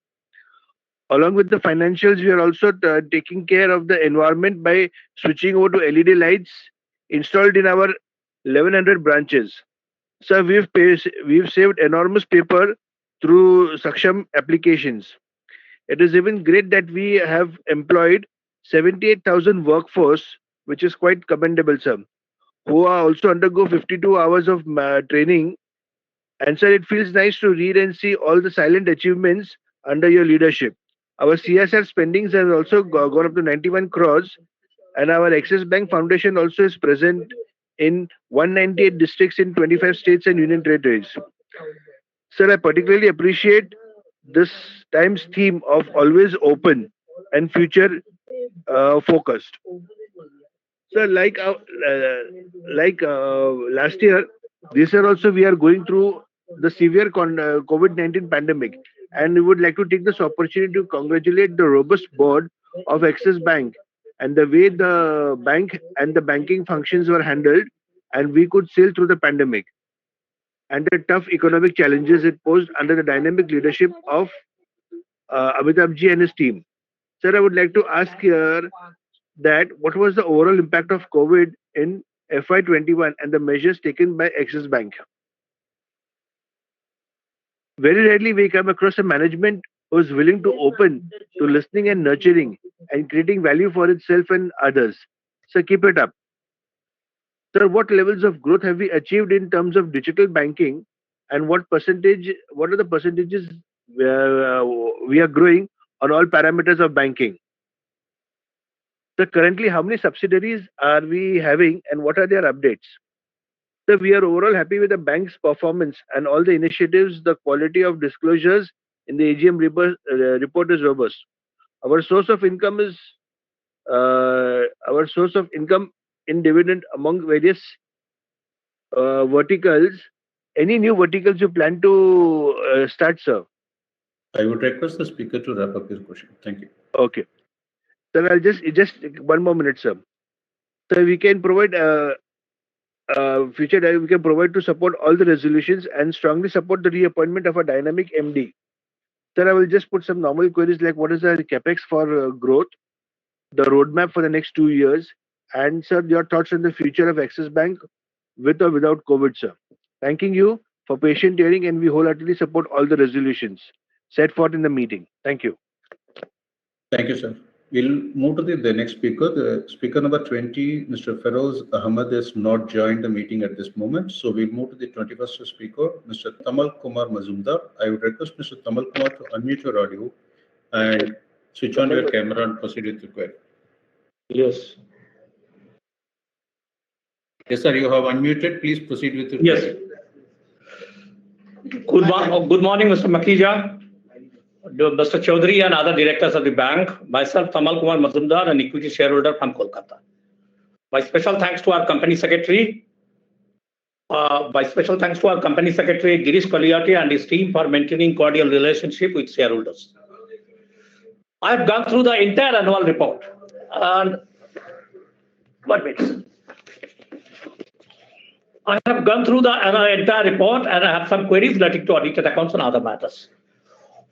Along with the financials, we are also taking care of the environment by switching over to LED lights installed in our 1100 branches. So we've saved enormous paper through Saksham applications. It is even great that we have employed 78,000 workforce, which is quite commendable, sir, who are also undergo 52 hours of training. And sir, it feels nice to read and see all the silent achievements under your leadership. Our CSR spendings have also gone up to 91 crores, and our Axis Bank Foundation also is present in 198 districts in 25 states and union territories. Sir, I particularly appreciate this time's theme of always open and future focused. Sir, last year, this year also we are going through the severe COVID-19 pandemic, and we would like to take this opportunity to congratulate the robust board of Axis Bank and the way the bank and the banking functions were handled, and we could sail through the pandemic and the tough economic challenges it posed under the dynamic leadership of Amitabh Ji and his team. Sir, I would like to ask here that what was the overall impact of COVID in FY21 and the measures taken by Axis Bank? Very rarely we come across a management who is willing to open to listening and nurturing and creating value for itself and others. So keep it up. Sir, what levels of growth have we achieved in terms of digital banking, and what are the percentages we are growing on all parameters of banking? So currently, how many subsidiaries are we having and what are their updates? So we are overall happy with the bank's performance and all the initiatives. The quality of disclosures in the AGM report is robust. Our source of income in dividend among various verticals. Any new verticals you plan to start, sir? I would request the speaker to wrap up his question. Thank you. Okay. Sir, I'll just 1 more minute, sir. So we can provide we can provide to support all the resolutions and strongly support the reappointment of a dynamic MD. Sir, I will just put some normal queries like what is the capex for growth, the roadmap for the next 2 years, and sir, your thoughts on the future of Axis Bank with or without COVID, sir. Thanking you for patient hearing, and we wholeheartedly support all the resolutions set forth in the meeting. Thank you. Thank you, sir. We'll move to the next speaker. The speaker number 20, Mr. Feroz Ahmed, has not joined the meeting at this moment. So we'll move to the 21st speaker, Mr. Tamal Kumar Mazumdar. I would request Mr. Tamal Kumar to unmute your audio and switch on your camera and proceed with the query. Yes. Yes, sir, you have unmuted. Please proceed with your Yes. Good morning, Mr. Makhija, Mr. Chaudhary and other directors of the bank. Myself, Tamal Kumar Mazumdar, an equity shareholder from Kolkata. My special thanks to our company secretary. Girish Kaliati and his team for maintaining cordial relationship with shareholders. I have gone through the entire annual report and I have gone through the entire report and I have some queries relating to audited accounts and other matters.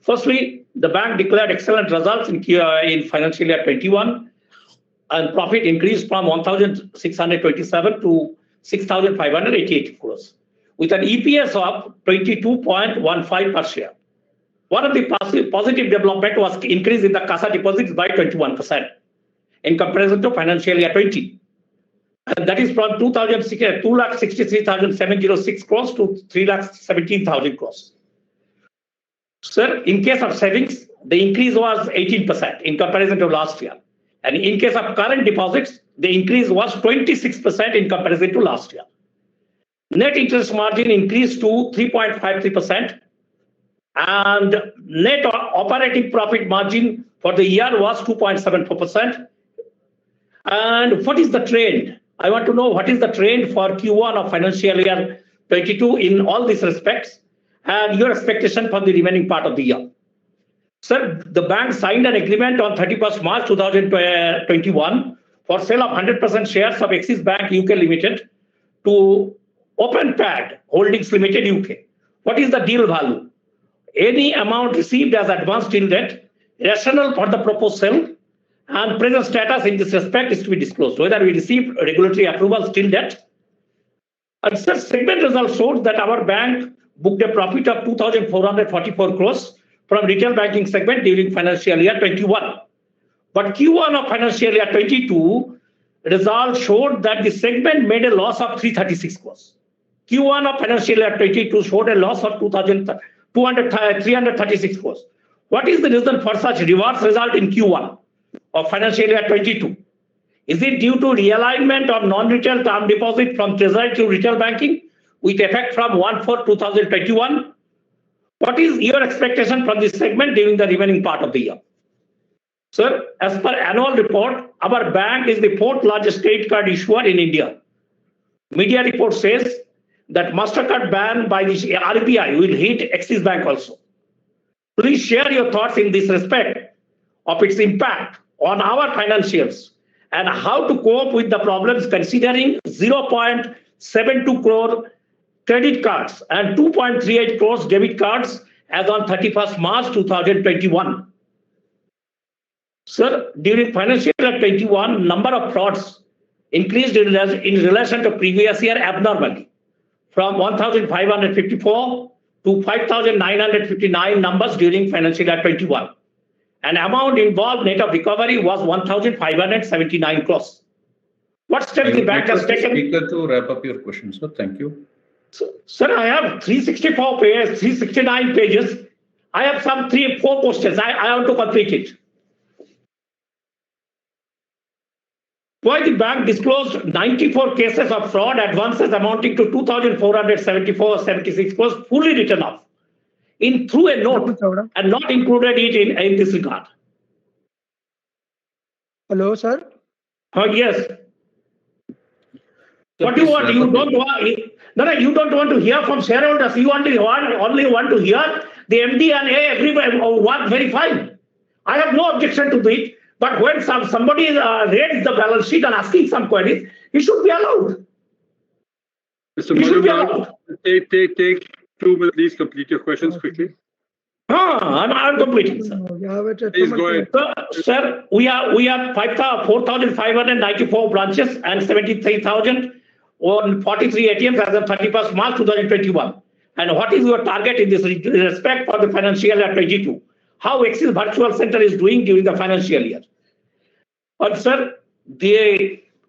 Firstly, the bank declared excellent results in financial year 21, and profit increased from 1,627 to 6,588 crores, with an EPS of 22.15 per share. One of the positive development was increase in the CASA deposits by 21% in comparison to financial year 20. And that is from 2,63,706 crores to 3,17,000 crores. Sir, in case of savings, the increase was 18% in comparison to last year. And in case of current deposits, the increase was 26% in comparison to last year. Net interest margin increased to 3.53%. And net operating profit margin for the year was 2.74%. And what is the trend? I want to know what is the trend for Q1 of financial year 22 in all these respects and your expectation for the remaining part of the year. Sir, the bank signed an agreement on 31st March 2021 for sale of 100% shares of Axis Bank UK Limited to OpenPad Holdings Limited UK. What is the deal value? Any amount received as advance till date, rationale for the proposed sale, and present status in this respect is to be disclosed. Whether we received regulatory approval till date. And sir, segment results showed that our bank booked a profit of 2,444 crores from retail banking segment during financial year 21. But Q1 of financial year 22 results showed that the segment made a loss of 336 crores. Q1 of financial year 22 showed a loss of 336 crores. What is the reason for such reverse result in Q1 of financial year 22? Is it due to realignment of non-retail term deposit from treasury to retail banking with effect from 1/4/2021? What is your expectation from this segment during the remaining part of the year? Sir, as per annual report, our bank is the fourth largest credit card issuer in India. Media report says that MasterCard ban by the RBI will hit Axis Bank also. Please share your thoughts in this respect of its impact on our financials and how to cope with the problems considering 0.72 crore credit cards and 2.38 crores debit cards as on 31st March 2021. Sir, during financial year 21, number of frauds increased in relation to previous year abnormally from 1,554 to 5,959 numbers during financial year 21. An amount involved net of recovery was 1,579 crores. What steps the bank has taken? Speaker to wrap up your question, sir. Thank you. Sir, I have 364 pages, 369 pages. I have some 3-4 questions. I want to complete it. Why the bank disclosed 94 cases of fraud advances amounting to 2,474.76 crores fully written off through a note and not included it in this regard? Hello, sir. Yes. What do you want? You don't want? No, you don't want to hear from shareholders. You only want to hear the MD and everybody work very fine. I have no objection to it. But when somebody reads the balance sheet and asking some queries, he should be allowed. Mr. Majumdar, take 2 minutes, please complete your questions quickly. I'm completing, sir. Please go ahead. Sir, we have 4,594 branches and 73,043 ATMs as of 31st March 2021. And what is your target in this respect for the financial year 22? How Axis Virtual Center is doing during the financial year? And sir,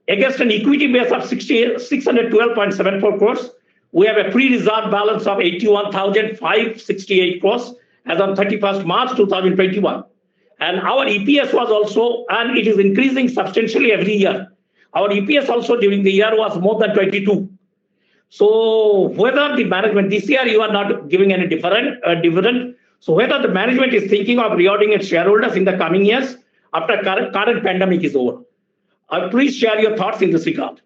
against an equity base of 612.74 crores, we have a pre-reserve balance of 81,568 crores as on 31st March 2021. And our EPS was also, and it is increasing substantially every year. Our EPS also during the year was more than 22. So whether the management, this year you are not giving any dividend, so whether the management is thinking of rewarding its shareholders in the coming years after current pandemic is over. Please share your thoughts in this regard.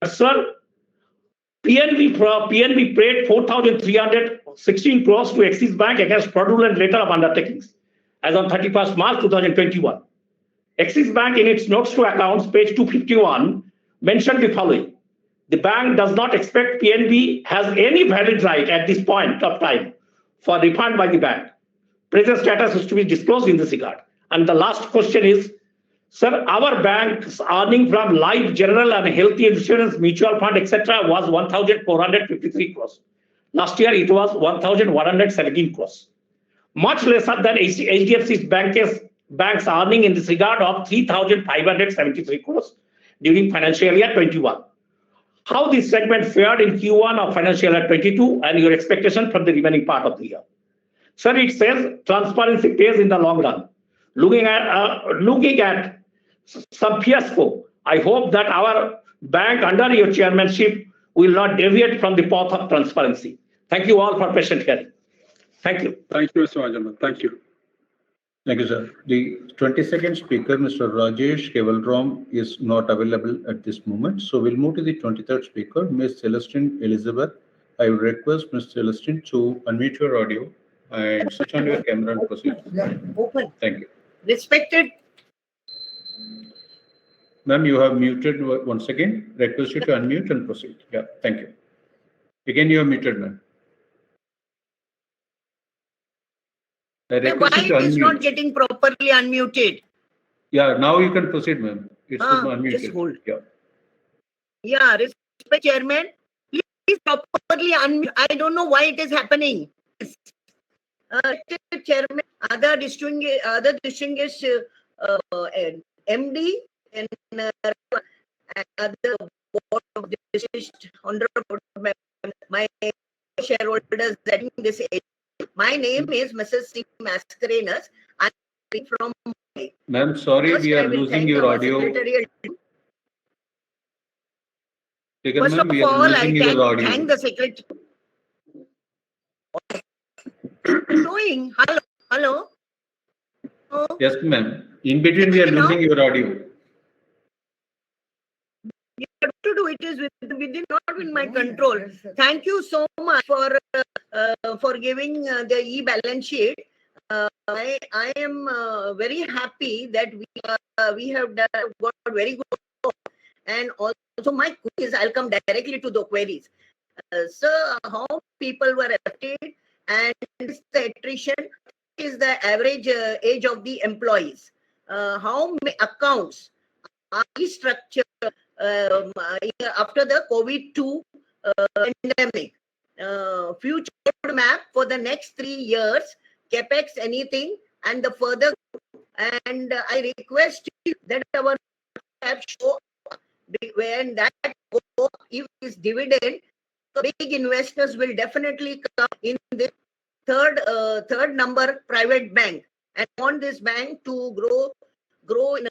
Sir, PNB paid 4,316 crores to Axis Bank against fraudulent letter of undertakings as on 31st March 2021. Axis Bank in its notes to accounts, page 251, mentioned the following. The bank does not expect PNB has any valid right at this point of time for refund by the bank. Present status is to be disclosed in this regard. And the last question is, sir, our bank's earning from life, general and health insurance, mutual fund, etc. was 1,453 crores. Last year, it was 1,117 crores. Much lesser than HDFC bank's earning in this regard of 3,573 crores during financial year 21. How this segment fared in Q1 of financial year 22 and your expectation from the remaining part of the year? Sir, it says transparency pays in the long run. Looking at some fiasco, I hope that our bank under your chairmanship will not deviate from the path of transparency. Thank you all for patient hearing. Thank you. Thank you, Mr. Majumdar. Thank you. Thank you, sir. The 22nd speaker, Mr. Rajesh Kevalram, is not available at this moment. So we'll move to the 23rd speaker, Ms. Celestine Elizabeth. I will request Ms. Celestine to unmute your audio and switch on your camera and proceed. Yeah, open. Thank you. Respected. Ma'am, you have muted once again. Request you to unmute and proceed. Yeah, thank you. Again, you are muted, ma'am. Why it is not getting properly unmuted? Yeah, now you can proceed, ma'am. It's unmuted. Just hold. Yeah. Yeah, respect chairman. Please properly unmute. I don't know why it is happening. Chairman, other distinguished MD and other board of distinguished honorable my shareholders that this age. My name is Mrs. C. Mascarenas. I'm from Mumbai. Ma'am, sorry, First, we I are will losing thank your our audio. secretarial Speaker First ma'am, of we are all, I losing your audio. thank the secretary. Doing, hello. Oh, Yes, ma'am. In between, we are now? losing your audio. You have to do it is within not in my control. Thank you so much for giving the e-balance sheet. I am very happy that we have got very good, and also my queries. I'll come directly to the queries. So how people were affected, and the attrition is the average age of the employees. How many accounts are restructured after the COVID-2 pandemic? Future map for the next 3 years, capex, anything, and the further. And I request you that our app show when that go, if it's dividend, big investors will definitely come in the third number private bank, and want this bank to grow in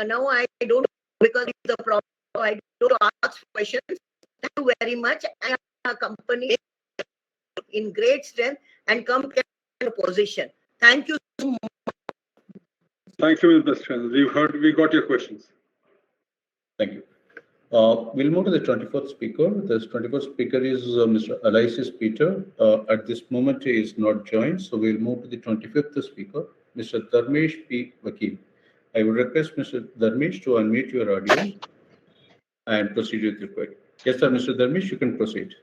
now I don't, because it's the problem, I don't ask questions. Thank you very much. I am a company in great strength and come to a position. Thank you so much. Thank you, Ms. Bestran. We got your questions. Thank you. We'll move to the 24th speaker. The 24th speaker is Mr. Aloysius Peter. At this moment, he is not joined, so we'll move to the 25th speaker, Mr. Dharmesh P. Vakil. I would request Mr. Dharmesh to unmute your audio and proceed with your query. Yes, sir, Mr. Dharmesh, you can proceed.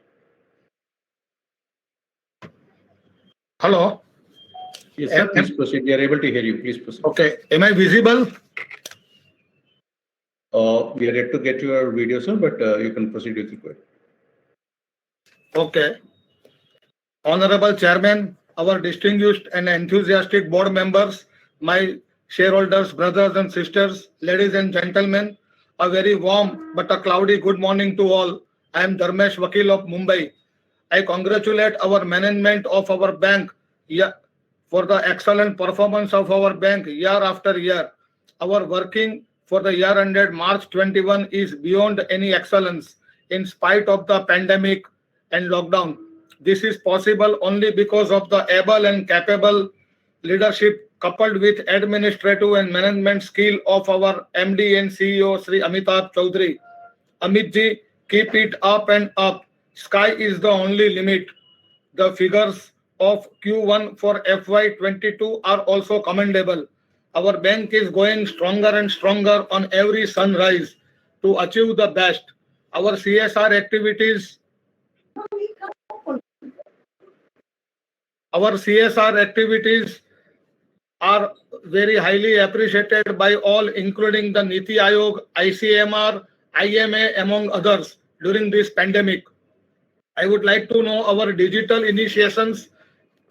Hello. Yes, sir, please proceed. We are able to hear you. Please proceed. Okay. Am I visible? We are yet to get your video, sir, but you can proceed with your query. Okay. Honorable Chairman, our distinguished and enthusiastic board members, my shareholders, brothers and sisters, ladies and gentlemen, a very warm but a cloudy good morning to all. I am Dharmesh Vakil of Mumbai. I congratulate our management of our bank for the excellent performance of our bank year after year. Our working for the year ended March 21 is beyond any excellence in spite of the pandemic and lockdown. This is possible only because of the able and capable leadership coupled with administrative and management skill of our MD and CEO Sri Amitabh Chaudhary. Amit ji, keep it up and up. Sky is the only limit. The figures of Q1 for FY22 are also commendable. Our bank is going stronger and stronger on every sunrise to achieve the best. Our CSR activities are very highly appreciated by all, including the Niti Aayog, ICMR, IMA, among others, during this pandemic. I would like to know our digital initiations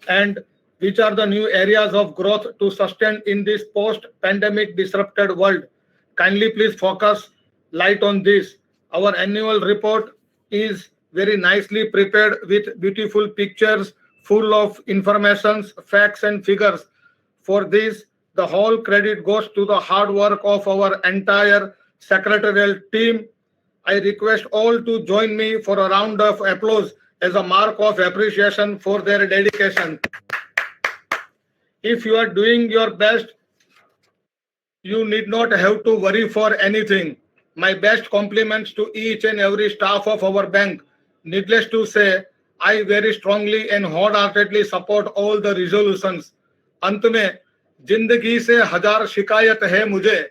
and which are the new areas of growth to sustain in this post-pandemic disrupted world. Kindly please focus light on this. Our annual report is very nicely prepared with beautiful pictures full of informations, facts and figures. For this, the whole credit goes to the hard work of our entire secretarial team. I request all to join me for a round of applause as a mark of appreciation for their dedication. If you are doing your best, you need not have to worry for anything. My best compliments to each and every staff of our bank. Needless to say, I very strongly and wholeheartedly support all the resolutions. अंत में जिंदगी से हजार शिकायत है मुझे,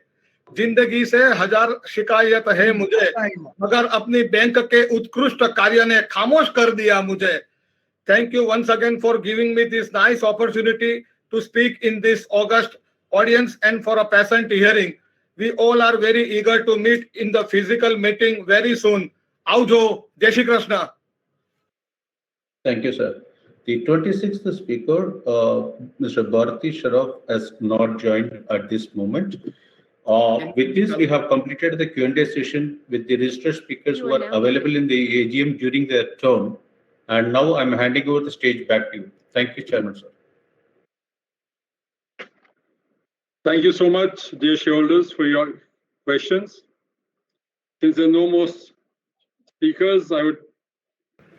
जिंदगी से हजार शिकायत है मुझे, मगर अपनी बैंक के उत्कृष्ट कार्य ने खामोश कर दिया मुझे. Thank you once again for giving me this nice opportunity to speak in this august audience and for a patient hearing. We all are very eager to meet in the physical meeting very soon. Aujo, Jai Shri Krishna. Thank you, sir. The 26th speaker, Mr. Bharati Sharaf, has not joined at this moment. With this, we have completed the Q&A session with the registered speakers who are available in the AGM during their term. And now I'm handing over the stage back to you. Thank you, Chairman, sir. Thank you so much, dear shareholders, for your questions. Since there are no more speakers, I would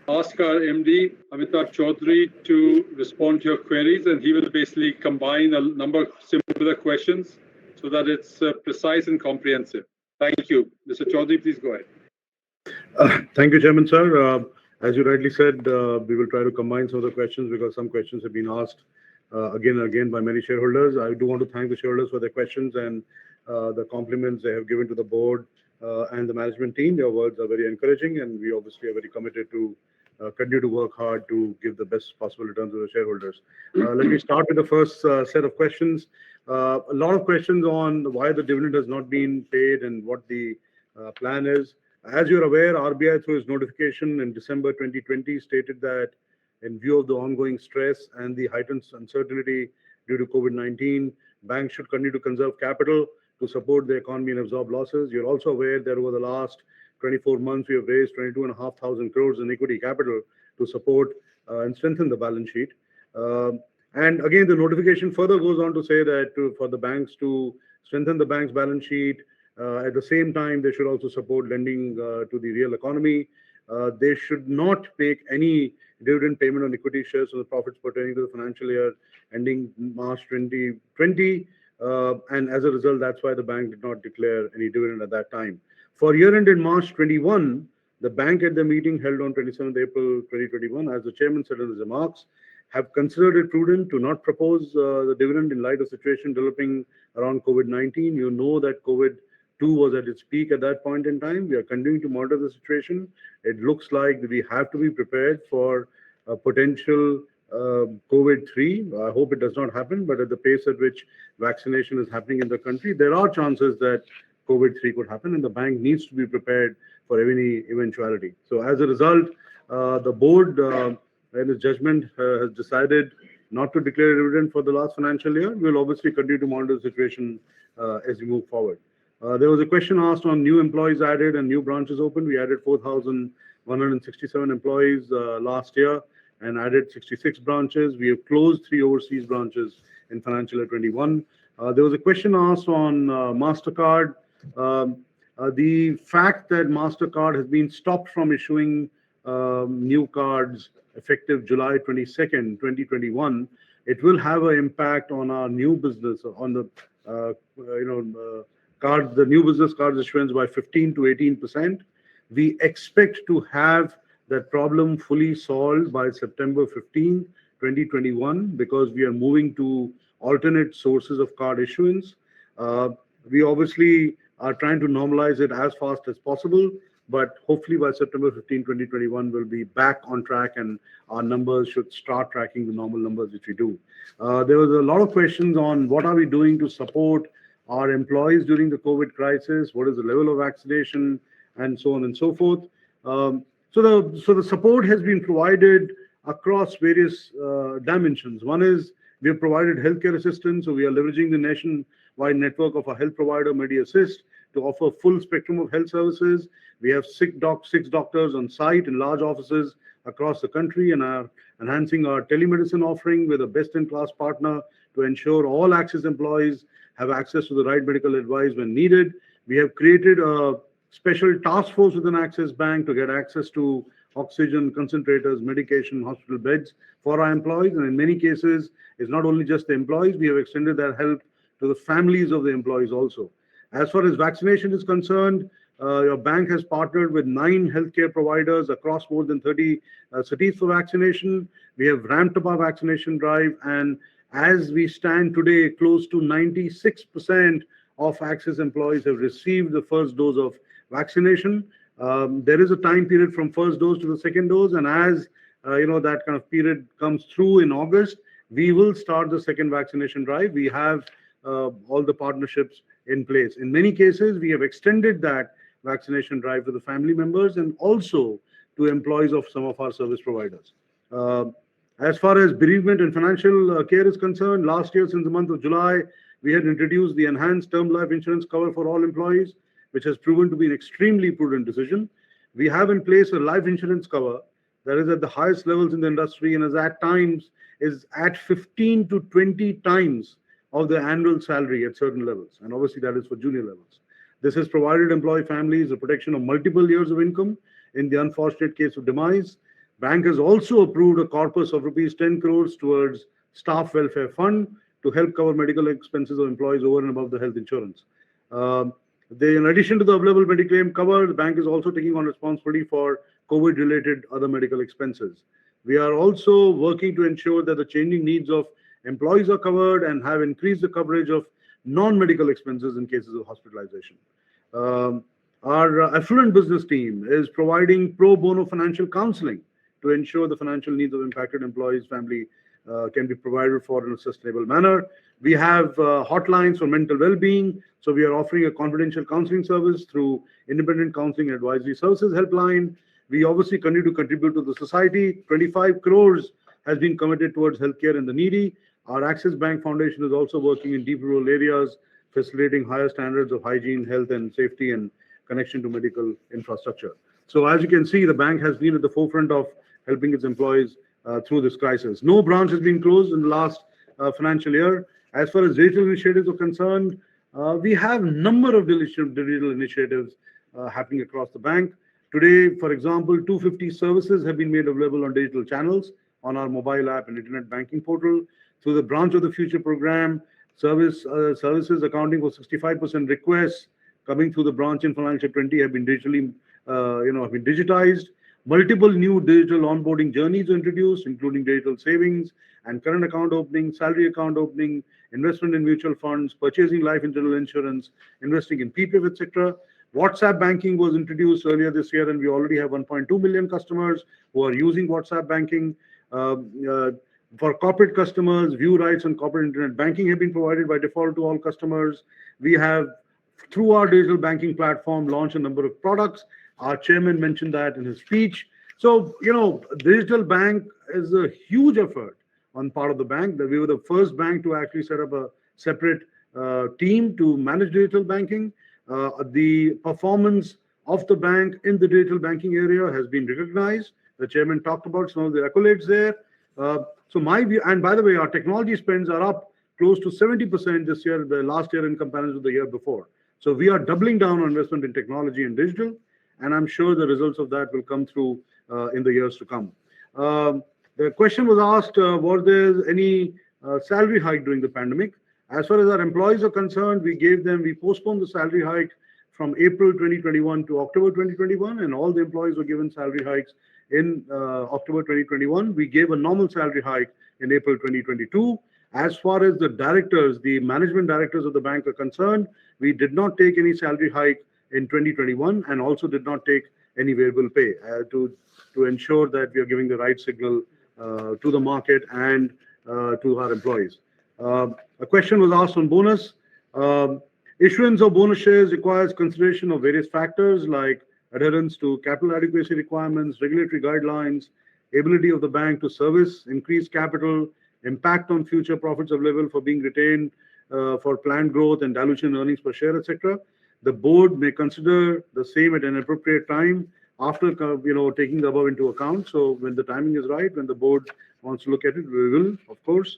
ask our MD, Amitabh Chaudhary, to respond to your queries, and he will basically combine a number of similar questions so that it's precise and comprehensive. Thank you. Mr. Chaudhary, please go ahead. Thank you, Chairman, sir. As you rightly said, we will try to combine some of the questions because some questions have been asked again and again by many shareholders. I do want to thank the shareholders for their questions and the compliments they have given to the board and the management team. Your words are very encouraging, and we obviously are very committed to continue to work hard to give the best possible returns to the shareholders. Let me start with the first set of questions. A lot of questions on why the dividend has not been paid and what the plan is. As you're aware, RBI, through its notification in December 2020, stated that in view of the ongoing stress and the heightened uncertainty due to COVID-19, banks should continue to conserve capital to support the economy and absorb losses. You're also aware that over the last 24 months, we have raised 22,500 crores in equity capital to support and strengthen the balance sheet. And again, the notification further goes on to say that for the banks to strengthen the bank's balance sheet, at the same time, they should also support lending to the real economy. They should not make any dividend payment on equity shares of the profits pertaining to the financial year ending March 2020. And as a result, that's why the bank did not declare any dividend at that time. For year ended March 21, the bank at the meeting held on 27th April 2021, as the chairman said in his remarks, have considered it prudent to not propose the dividend in light of situation developing around COVID-19. You know that COVID-2 was at its peak at that point in time. We are continuing to monitor the situation. It looks like we have to be prepared for a potential COVID-3. I hope it does not happen, but at the pace at which vaccination is happening in the country, there are chances that COVID-3 could happen, and the bank needs to be prepared for any eventuality. So as a result, the board, in its judgment, has decided not to declare a dividend for the last financial year. We'll obviously continue to monitor the situation as we move forward. There was a question asked on new employees added and new branches opened. We added 4,167 employees last year and added 66 branches. We have closed 3 overseas branches in financial year 21. There was a question asked on MasterCard. The fact that MasterCard has been stopped from issuing new cards effective July 22nd, 2021, it will have an impact on our new business, on the cards, the new business cards issuance by 15 to 18%. We expect to have that problem fully solved by September 15, 2021, because we are moving to alternate sources of card issuance. We obviously are trying to normalize it as fast as possible, but hopefully by September 15, 2021, we'll be back on track and our numbers should start tracking the normal numbers which we do. There was a lot of questions on what are we doing to support our employees during the COVID crisis, what is the level of vaccination, and so on and so forth. So the support has been provided across various dimensions. One is we have provided healthcare assistance, so we are leveraging the nationwide network of our health provider, MediAssist, to offer full spectrum of health services. We have 6 doctors on site in large offices across the country and are enhancing our telemedicine offering with a best-in-class partner to ensure all Axis employees have access to the right medical advice when needed. We have created a special task force within Axis Bank to get access to oxygen concentrators, medication, hospital beds for our employees. And in many cases, it's not only just the employees, we have extended that help to the families of the employees also. As far as vaccination is concerned, your bank has partnered with 9 healthcare providers across more than 30 cities for vaccination. We have ramped up our vaccination drive, and as we stand today, close to 96% of Axis employees have received the first dose of vaccination. There is a time period from first dose to the second dose, and as that kind of period comes through in August, we will start the second vaccination drive. We have all the partnerships in place. In many cases, we have extended that vaccination drive to the family members and also to employees of some of our service providers. As far as bereavement and financial care is concerned, last year, since the month of July, we had introduced the enhanced term life insurance cover for all employees, which has proven to be an extremely prudent decision. We have in place a life insurance cover that is at the highest levels in the industry and is at times is at 15 to 20 times of the annual salary at certain levels. And obviously that is for junior levels. This has provided employee families the protection of multiple years of income in the unfortunate case of demise. Bank has also approved a corpus of rupees 10 crores towards staff welfare fund to help cover medical expenses of employees over and above the health insurance. In addition to the available Mediclaim cover, the bank is also taking on responsibility for COVID-related other medical expenses. We are also working to ensure that the changing needs of employees are covered and have increased the coverage of non-medical expenses in cases of hospitalization. Our affluent business team is providing pro bono financial counseling to ensure the financial needs of impacted employees' family can be provided for in a sustainable manner. We have hotlines for mental well-being. So we are offering a confidential counseling service through Independent Counseling and Advisory Services Helpline. We obviously continue to contribute to the society. 25 crores has been committed towards healthcare and the needy. Our Axis Bank Foundation is also working in deep rural areas, facilitating higher standards of hygiene, health and safety and connection to medical infrastructure. So as you can see, the bank has been at the forefront of helping its employees through this crisis. No branch has been closed in the last financial year. As far as digital initiatives are concerned, we have a number of digital initiatives happening across the bank. Today, for example, 250 services have been made available on digital channels on our mobile app and internet banking portal. Through the Branch of the Future program, services accounting for 65% requests coming through the branch in financial 20 have been digitally, have been digitized. Multiple new digital onboarding journeys are introduced, including digital savings and current account opening, salary account opening, investment in mutual funds, purchasing life and general insurance, investing in PPF, etc. WhatsApp banking was introduced earlier this year, and we already have 1.2 million customers who are using WhatsApp banking. For corporate customers, view rights on corporate internet banking have been provided by default to all customers. We have, through our digital banking platform, launched a number of products. Our chairman mentioned that in his speech. So, digital bank is a huge effort on part of the bank. That we were the first bank to actually set up a separate team to manage digital banking. The performance of the bank in the digital banking area has been recognized. The chairman talked about some of the accolades there. So my view, and by the way, our technology spends are up close to 70% this year, the last year in comparison to the year before. So we are doubling down on investment in technology and digital, and I'm sure the results of that will come through in the years to come. The question was asked, was there any salary hike during the pandemic? As far as our employees are concerned, we postponed the salary hike from April 2021 to October 2021, and all the employees were given salary hikes in October 2021. We gave a normal salary hike in April 2022. As far as the directors, the management directors of the bank are concerned, we did not take any salary hike in 2021 and also did not take any variable pay to ensure that we are giving the right signal to the market and to our employees. A question was asked on bonus. Issuance of bonus shares requires consideration of various factors like adherence to capital adequacy requirements, regulatory guidelines, ability of the bank to service increased capital, impact on future profits available for being retained for planned growth and dilution earnings per share, etc. The board may consider the same at an appropriate time after taking the above into account. So when the timing is right, when the board wants to look at it, we will, of course.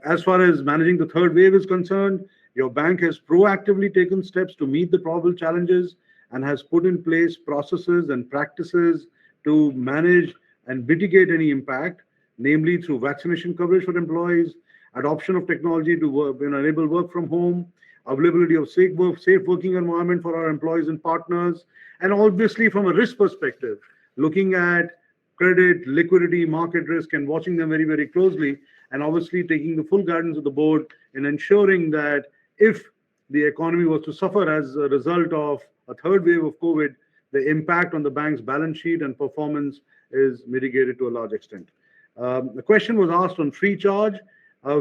As far as managing the third wave is concerned, your bank has proactively taken steps to meet the probable challenges and has put in place processes and practices to manage and mitigate any impact, namely through vaccination coverage for employees, adoption of technology to enable work from home, availability of safe working environment for our employees and partners, and obviously from a risk perspective, looking at credit, liquidity, market risk, and watching them very, very closely, and obviously taking the full guidance of the board in ensuring that if the economy was to suffer as a result of a third wave of COVID, the impact on the bank's balance sheet and performance is mitigated to a large extent. The question was asked on FreeCharge.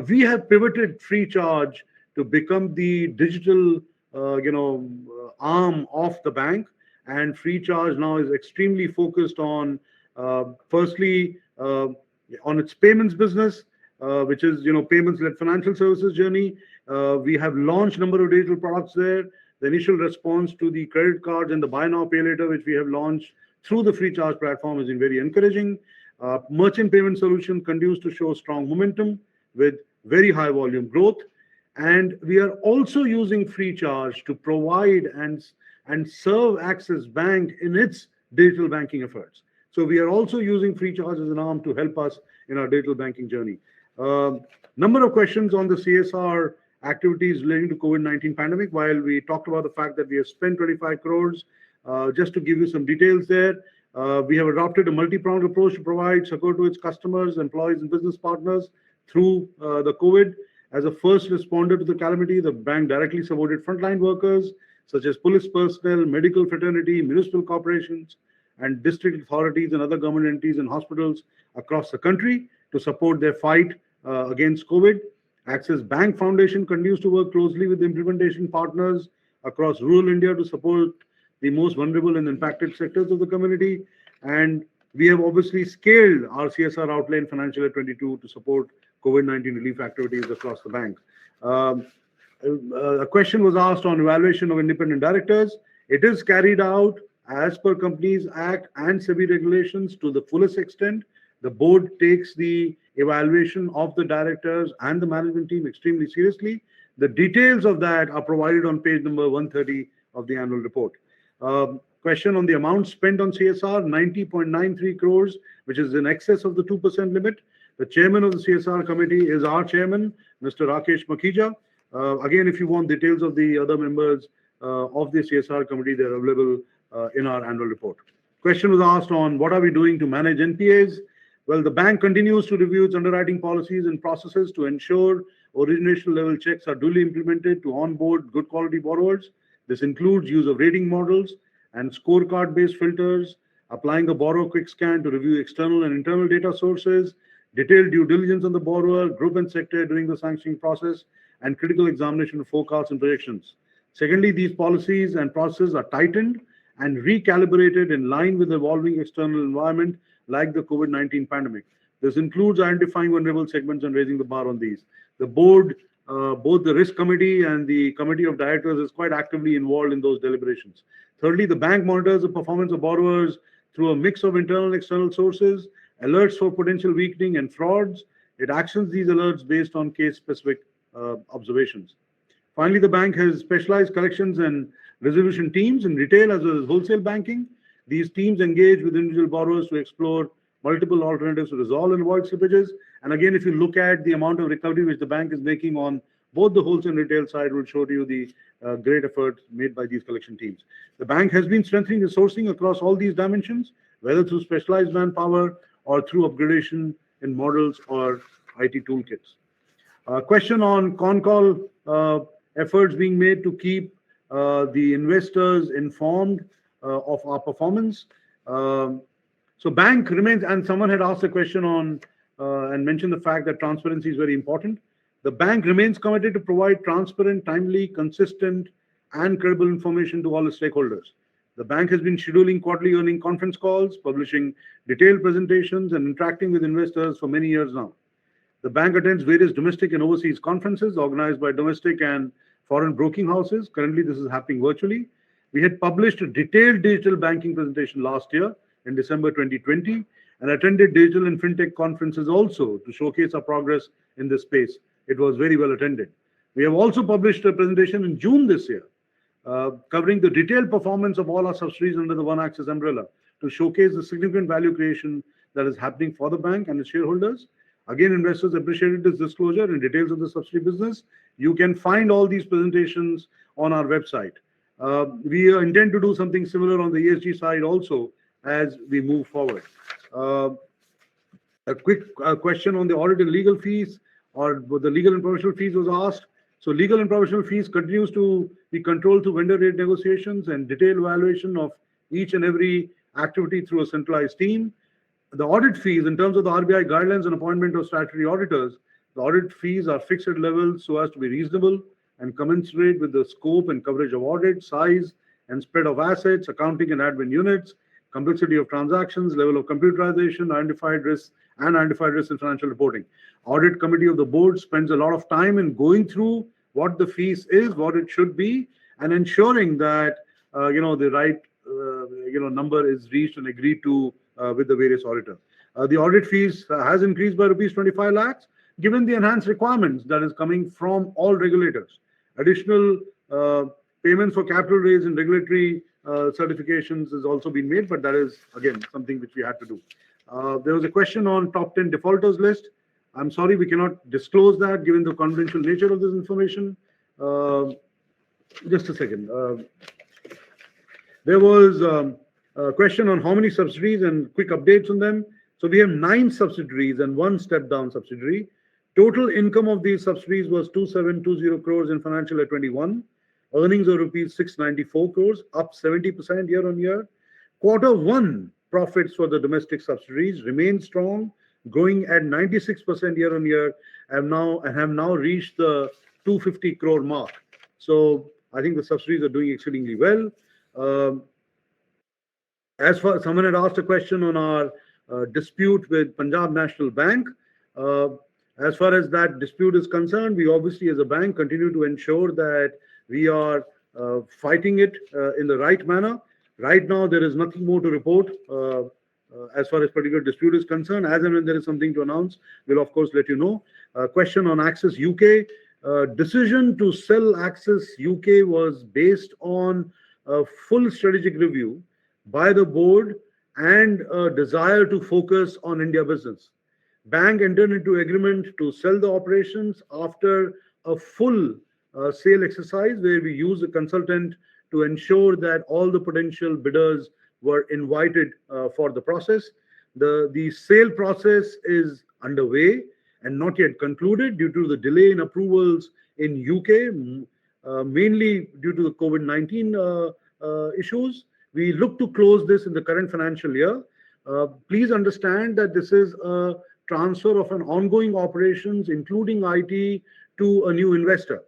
We have pivoted FreeCharge to become the digital, arm of the bank, and FreeCharge now is extremely focused on, firstly, on its payments business, which is, payments-led financial services journey. We have launched a number of digital products there. The initial response to the credit cards and the buy now, pay later, which we have launched through the FreeCharge platform, has been very encouraging. Merchant payment solution continues to show strong momentum with very high volume growth. And we are also using FreeCharge to provide and serve Axis Bank in its digital banking efforts. So we are also using FreeCharge as an arm to help us in our digital banking journey. Number of questions on the CSR activities relating to COVID-19 pandemic. While we talked about the fact that we have spent 25 crores, just to give you some details there, we have adopted a multi-pronged approach to provide support to its customers, employees, and business partners through the COVID. As a first responder to the calamity, the bank directly supported frontline workers such as police personnel, medical fraternity, municipal corporations, and district authorities and other government entities and hospitals across the country to support their fight against COVID. Axis Bank Foundation continues to work closely with implementation partners across rural India to support the most vulnerable and impacted sectors of the community. And we have obviously scaled our CSR outlay in financial year 22 to support COVID-19 relief activities across the bank. A question was asked on evaluation of independent directors. It is carried out as per Companies Act and SEBI regulations to the fullest extent. The board takes the evaluation of the directors and the management team extremely seriously. The details of that are provided on page number 130 of the annual report. Question on the amount spent on CSR, 90.93 crores, which is in excess of the 2% limit. The chairman of the CSR committee is our chairman, Mr. Rakesh Makhija. Again, if you want details of the other members of the CSR committee, they're available in our annual report. Question was asked on what are we doing to manage NPAs? Well, the bank continues to review its underwriting policies and processes to ensure origination level checks are duly implemented to onboard good quality borrowers. This includes use of rating models and scorecard-based filters, applying a borrower quick scan to review external and internal data sources, detailed due diligence on the borrower, group and sector during the sanctioning process, and critical examination of forecasts and projections. Secondly, these policies and processes are tightened and recalibrated in line with the evolving external environment like the COVID-19 pandemic. This includes identifying vulnerable segments and raising the bar on these. The board, both the risk committee and the committee of directors is quite actively involved in those deliberations. Thirdly, the bank monitors the performance of borrowers through a mix of internal and external sources, alerts for potential weakening and frauds. It actions these alerts based on case-specific observations. Finally, the bank has specialized collections and resolution teams in retail as well as wholesale banking. These teams engage with individual borrowers to explore multiple alternatives to resolve and avoid slippages. And again, if you look at the amount of recovery which the bank is making on both the wholesale and retail side, will show you the great effort made by these collection teams. The bank has been strengthening the sourcing across all these dimensions, whether through specialized manpower or through upgradation in models or IT toolkits. Question on con-call efforts being made to keep the investors informed of our performance. So bank remains, and someone had asked a question on and mentioned the fact that transparency is very important. The bank remains committed to provide transparent, timely, consistent, and credible information to all its stakeholders. The bank has been scheduling quarterly earning conference calls, publishing detailed presentations, and interacting with investors for many years now. The bank attends various domestic and overseas conferences organized by domestic and foreign broking houses. Currently, this is happening virtually. We had published a detailed digital banking presentation last year in December 2020 and attended digital and fintech conferences also to showcase our progress in this space. It was very well attended. We have also published a presentation in June this year covering the detailed performance of all our subsidiaries under the One Axis umbrella to showcase the significant value creation that is happening for the bank and its shareholders. Again, investors appreciated this disclosure and details of the subsidiary business. You can find all these presentations on our website. We intend to do something similar on the ESG side also as we move forward. A quick question on the audit and legal fees, or the legal and professional fees was asked. So legal and professional fees continues to be controlled through vendor rate negotiations and detailed evaluation of each and every activity through a centralized team. The audit fees, in terms of the RBI guidelines and appointment of statutory auditors, the audit fees are fixed at levels so as to be reasonable and commensurate with the scope and coverage of audit, size and spread of assets, accounting and admin units, complexity of transactions, level of computerization, identified risks in financial reporting. Audit committee of the board spends a lot of time in going through what the fees is, what it should be, and ensuring that the right number is reached and agreed to with the various auditors. The audit fees has increased by rupees 25 lakhs. given the enhanced requirements that is coming from all regulators. Additional payments for capital raise and regulatory certifications has also been made, but that is, again, something which we had to do. There was a question on top 10 defaulters list. I'm sorry, we cannot disclose that given the confidential nature of this information. Just a second. There was a question on how many subsidiaries and quick updates on them. So we have 9 subsidiaries and 1 step-down subsidiary. Total income of these subsidiaries was 2720 crores in financial year 21. Earnings of rupees 694 crores, up 70% year on year. Q1 profits for the domestic subsidiaries remain strong, growing at 96% year on year, and have now reached the 250 crore mark. So I think the subsidiaries are doing exceedingly well. As far someone had asked a question on our dispute with Punjab National Bank. As far as that dispute is concerned, we obviously as a bank continue to ensure that we are fighting it in the right manner. Right now, there is nothing more to report as far as particular dispute is concerned. As and when there is something to announce, we'll of course let you know. Question on Axis UK. Decision to sell Axis UK was based on a full strategic review by the board and a desire to focus on India business. Bank entered into agreement to sell the operations after a full sale exercise where we used a consultant to ensure that all the potential bidders were invited for the process. The sale process is underway and not yet concluded due to the delay in approvals in UK, mainly due to the COVID-19 issues. We look to close this in the current financial year. Please understand that this is a transfer of an ongoing operations, including IT, to a new investor.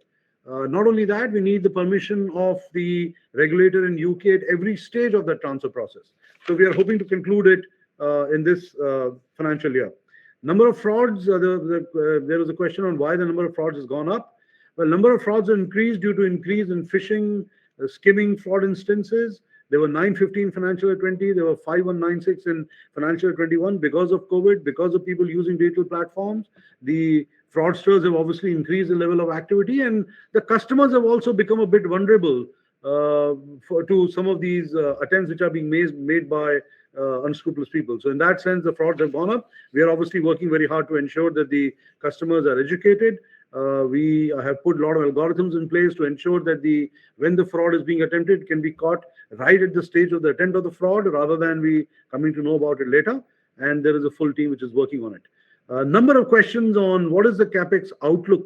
Not only that, we need the permission of the regulator in UK at every stage of the transfer process. So we are hoping to conclude it in this financial year. Number of frauds, there was a question on why the number of frauds has gone up. Well, number of frauds increased due to increase in phishing, skimming fraud instances. There were 915 financial year 20, there were 5196 in financial year 21 because of COVID, because of people using digital platforms. The fraudsters have obviously increased the level of activity, and the customers have also become a bit vulnerable to some of these attempts which are being made by unscrupulous people. So in that sense, the frauds have gone up. We are obviously working very hard to ensure that the customers are educated. We have put a lot of algorithms in place to ensure that when the fraud is being attempted, it can be caught right at the stage of the attempt of the fraud rather than we coming to know about it later. And there is a full team which is working on it. Number of questions on what is the capex outlook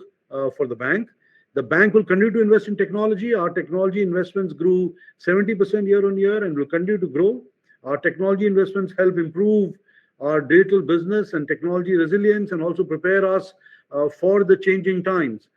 for the bank. The bank will continue to invest in technology. Our technology investments grew 70% year on year and will continue to grow. Our technology investments help improve our digital business and technology resilience and also prepare us for the changing times.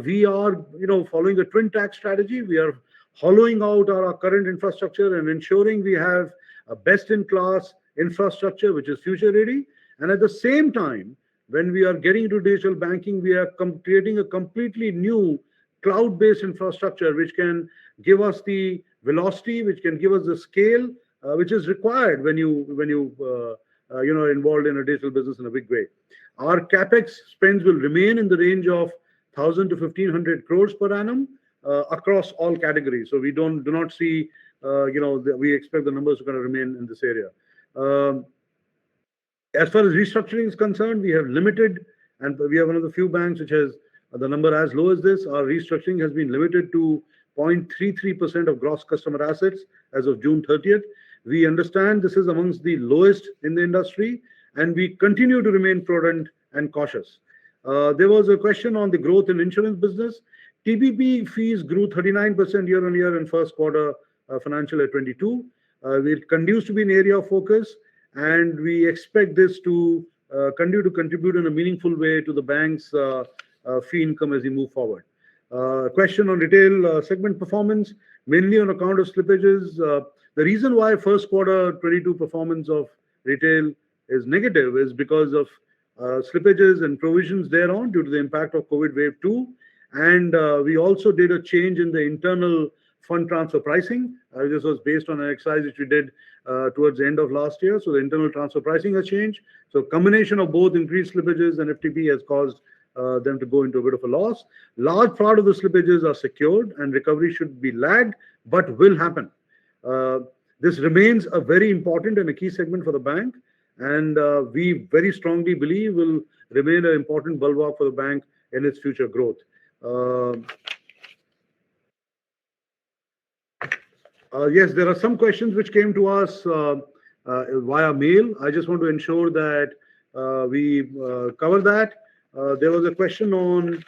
We are, following a twin tax strategy. We are hollowing out our current infrastructure and ensuring we have a best-in-class infrastructure which is future-ready. And at the same time, when we are getting into digital banking, we are creating a completely new cloud-based infrastructure which can give us the velocity, which can give us the scale, which is required when you involved in a digital business in a big way. Our capex spends will remain in the range of 1,000 to 1,500 crores per annum across all categories. So we do not see, we expect the numbers are going to remain in this area. As far as restructuring is concerned, we have limited, and we are one of the few banks which has the number as low as this. Our restructuring has been limited to 0.33% of gross customer assets as of June 30th. We understand this is amongst the lowest in the industry, and we continue to remain prudent and cautious. There was a question on the growth in insurance business. TPP fees grew 39% year on year in first quarter financial year 22. It continues to be an area of focus, and we expect this to continue to contribute in a meaningful way to the bank's fee income as we move forward. Question on retail segment performance, mainly on account of slippages. The reason why first quarter 22 performance of retail is negative is because of slippages and provisions thereon due to the impact of COVID wave 2. And we also did a change in the internal fund transfer pricing. This was based on an exercise which we did towards the end of last year. So the internal transfer pricing has changed. So combination of both increased slippages and FTP has caused them to go into a bit of a loss. Large part of the slippages are secured and recovery should be lagged, but will happen. This remains a very important and a key segment for the bank, and we very strongly believe will remain an important bulwark for the bank in its future growth. Yes, there are some questions which came to us via mail. I just want to ensure that we cover that. There was a question on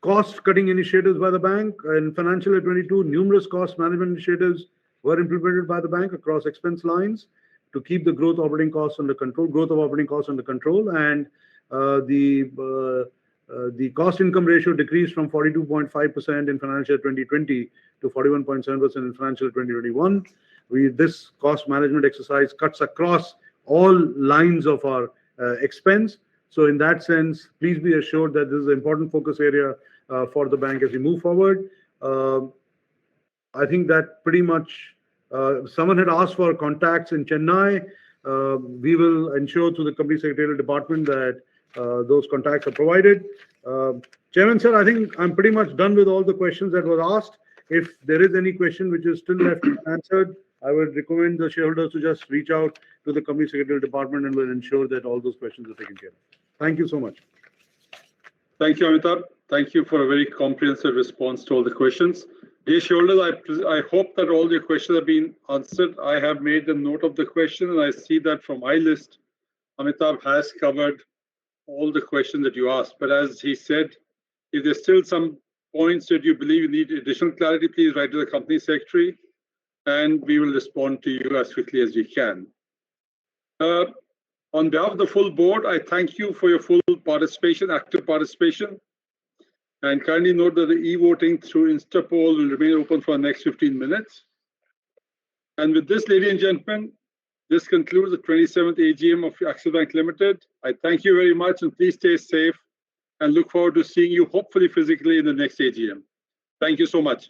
cost-cutting initiatives by the bank. In financial year 22, numerous cost management initiatives were implemented by the bank across expense lines to keep the growth of operating costs under control, and the cost-income ratio decreased from 42.5% in financial year 2020 to 41.7% in financial year 2021. This cost management exercise cuts across all lines of our expense. So in that sense, please be assured that this is an important focus area for the bank as we move forward. I think that pretty much, someone had asked for contacts in Chennai. We will ensure through the company secretarial department that those contacts are provided. Chairman, sir, I think I'm pretty much done with all the questions that were asked. If there is any question which is still left unanswered, I would recommend the shareholders to just reach out to the company secretarial department and we'll ensure that all those questions are taken care of. Thank you so much. Thank you, Amitabh. Thank you for a very comprehensive response to all the questions. Dear shareholders, I hope that all your questions have been answered. I have made a note of the question and I see that from my list, Amitabh has covered all the questions that you asked. But as he said, if there's still some points that you believe you need additional clarity, please write to the company secretary and we will respond to you as quickly as we can. On behalf of the full board, I thank you for your full participation, active participation. And kindly note that the e-voting through Instapoll will remain open for the next 15 minutes. And with this, ladies and gentlemen, this concludes the 27th AGM of Axis Bank Limited. I thank you very much and please stay safe and look forward to seeing you hopefully physically in the next AGM. Thank you so much.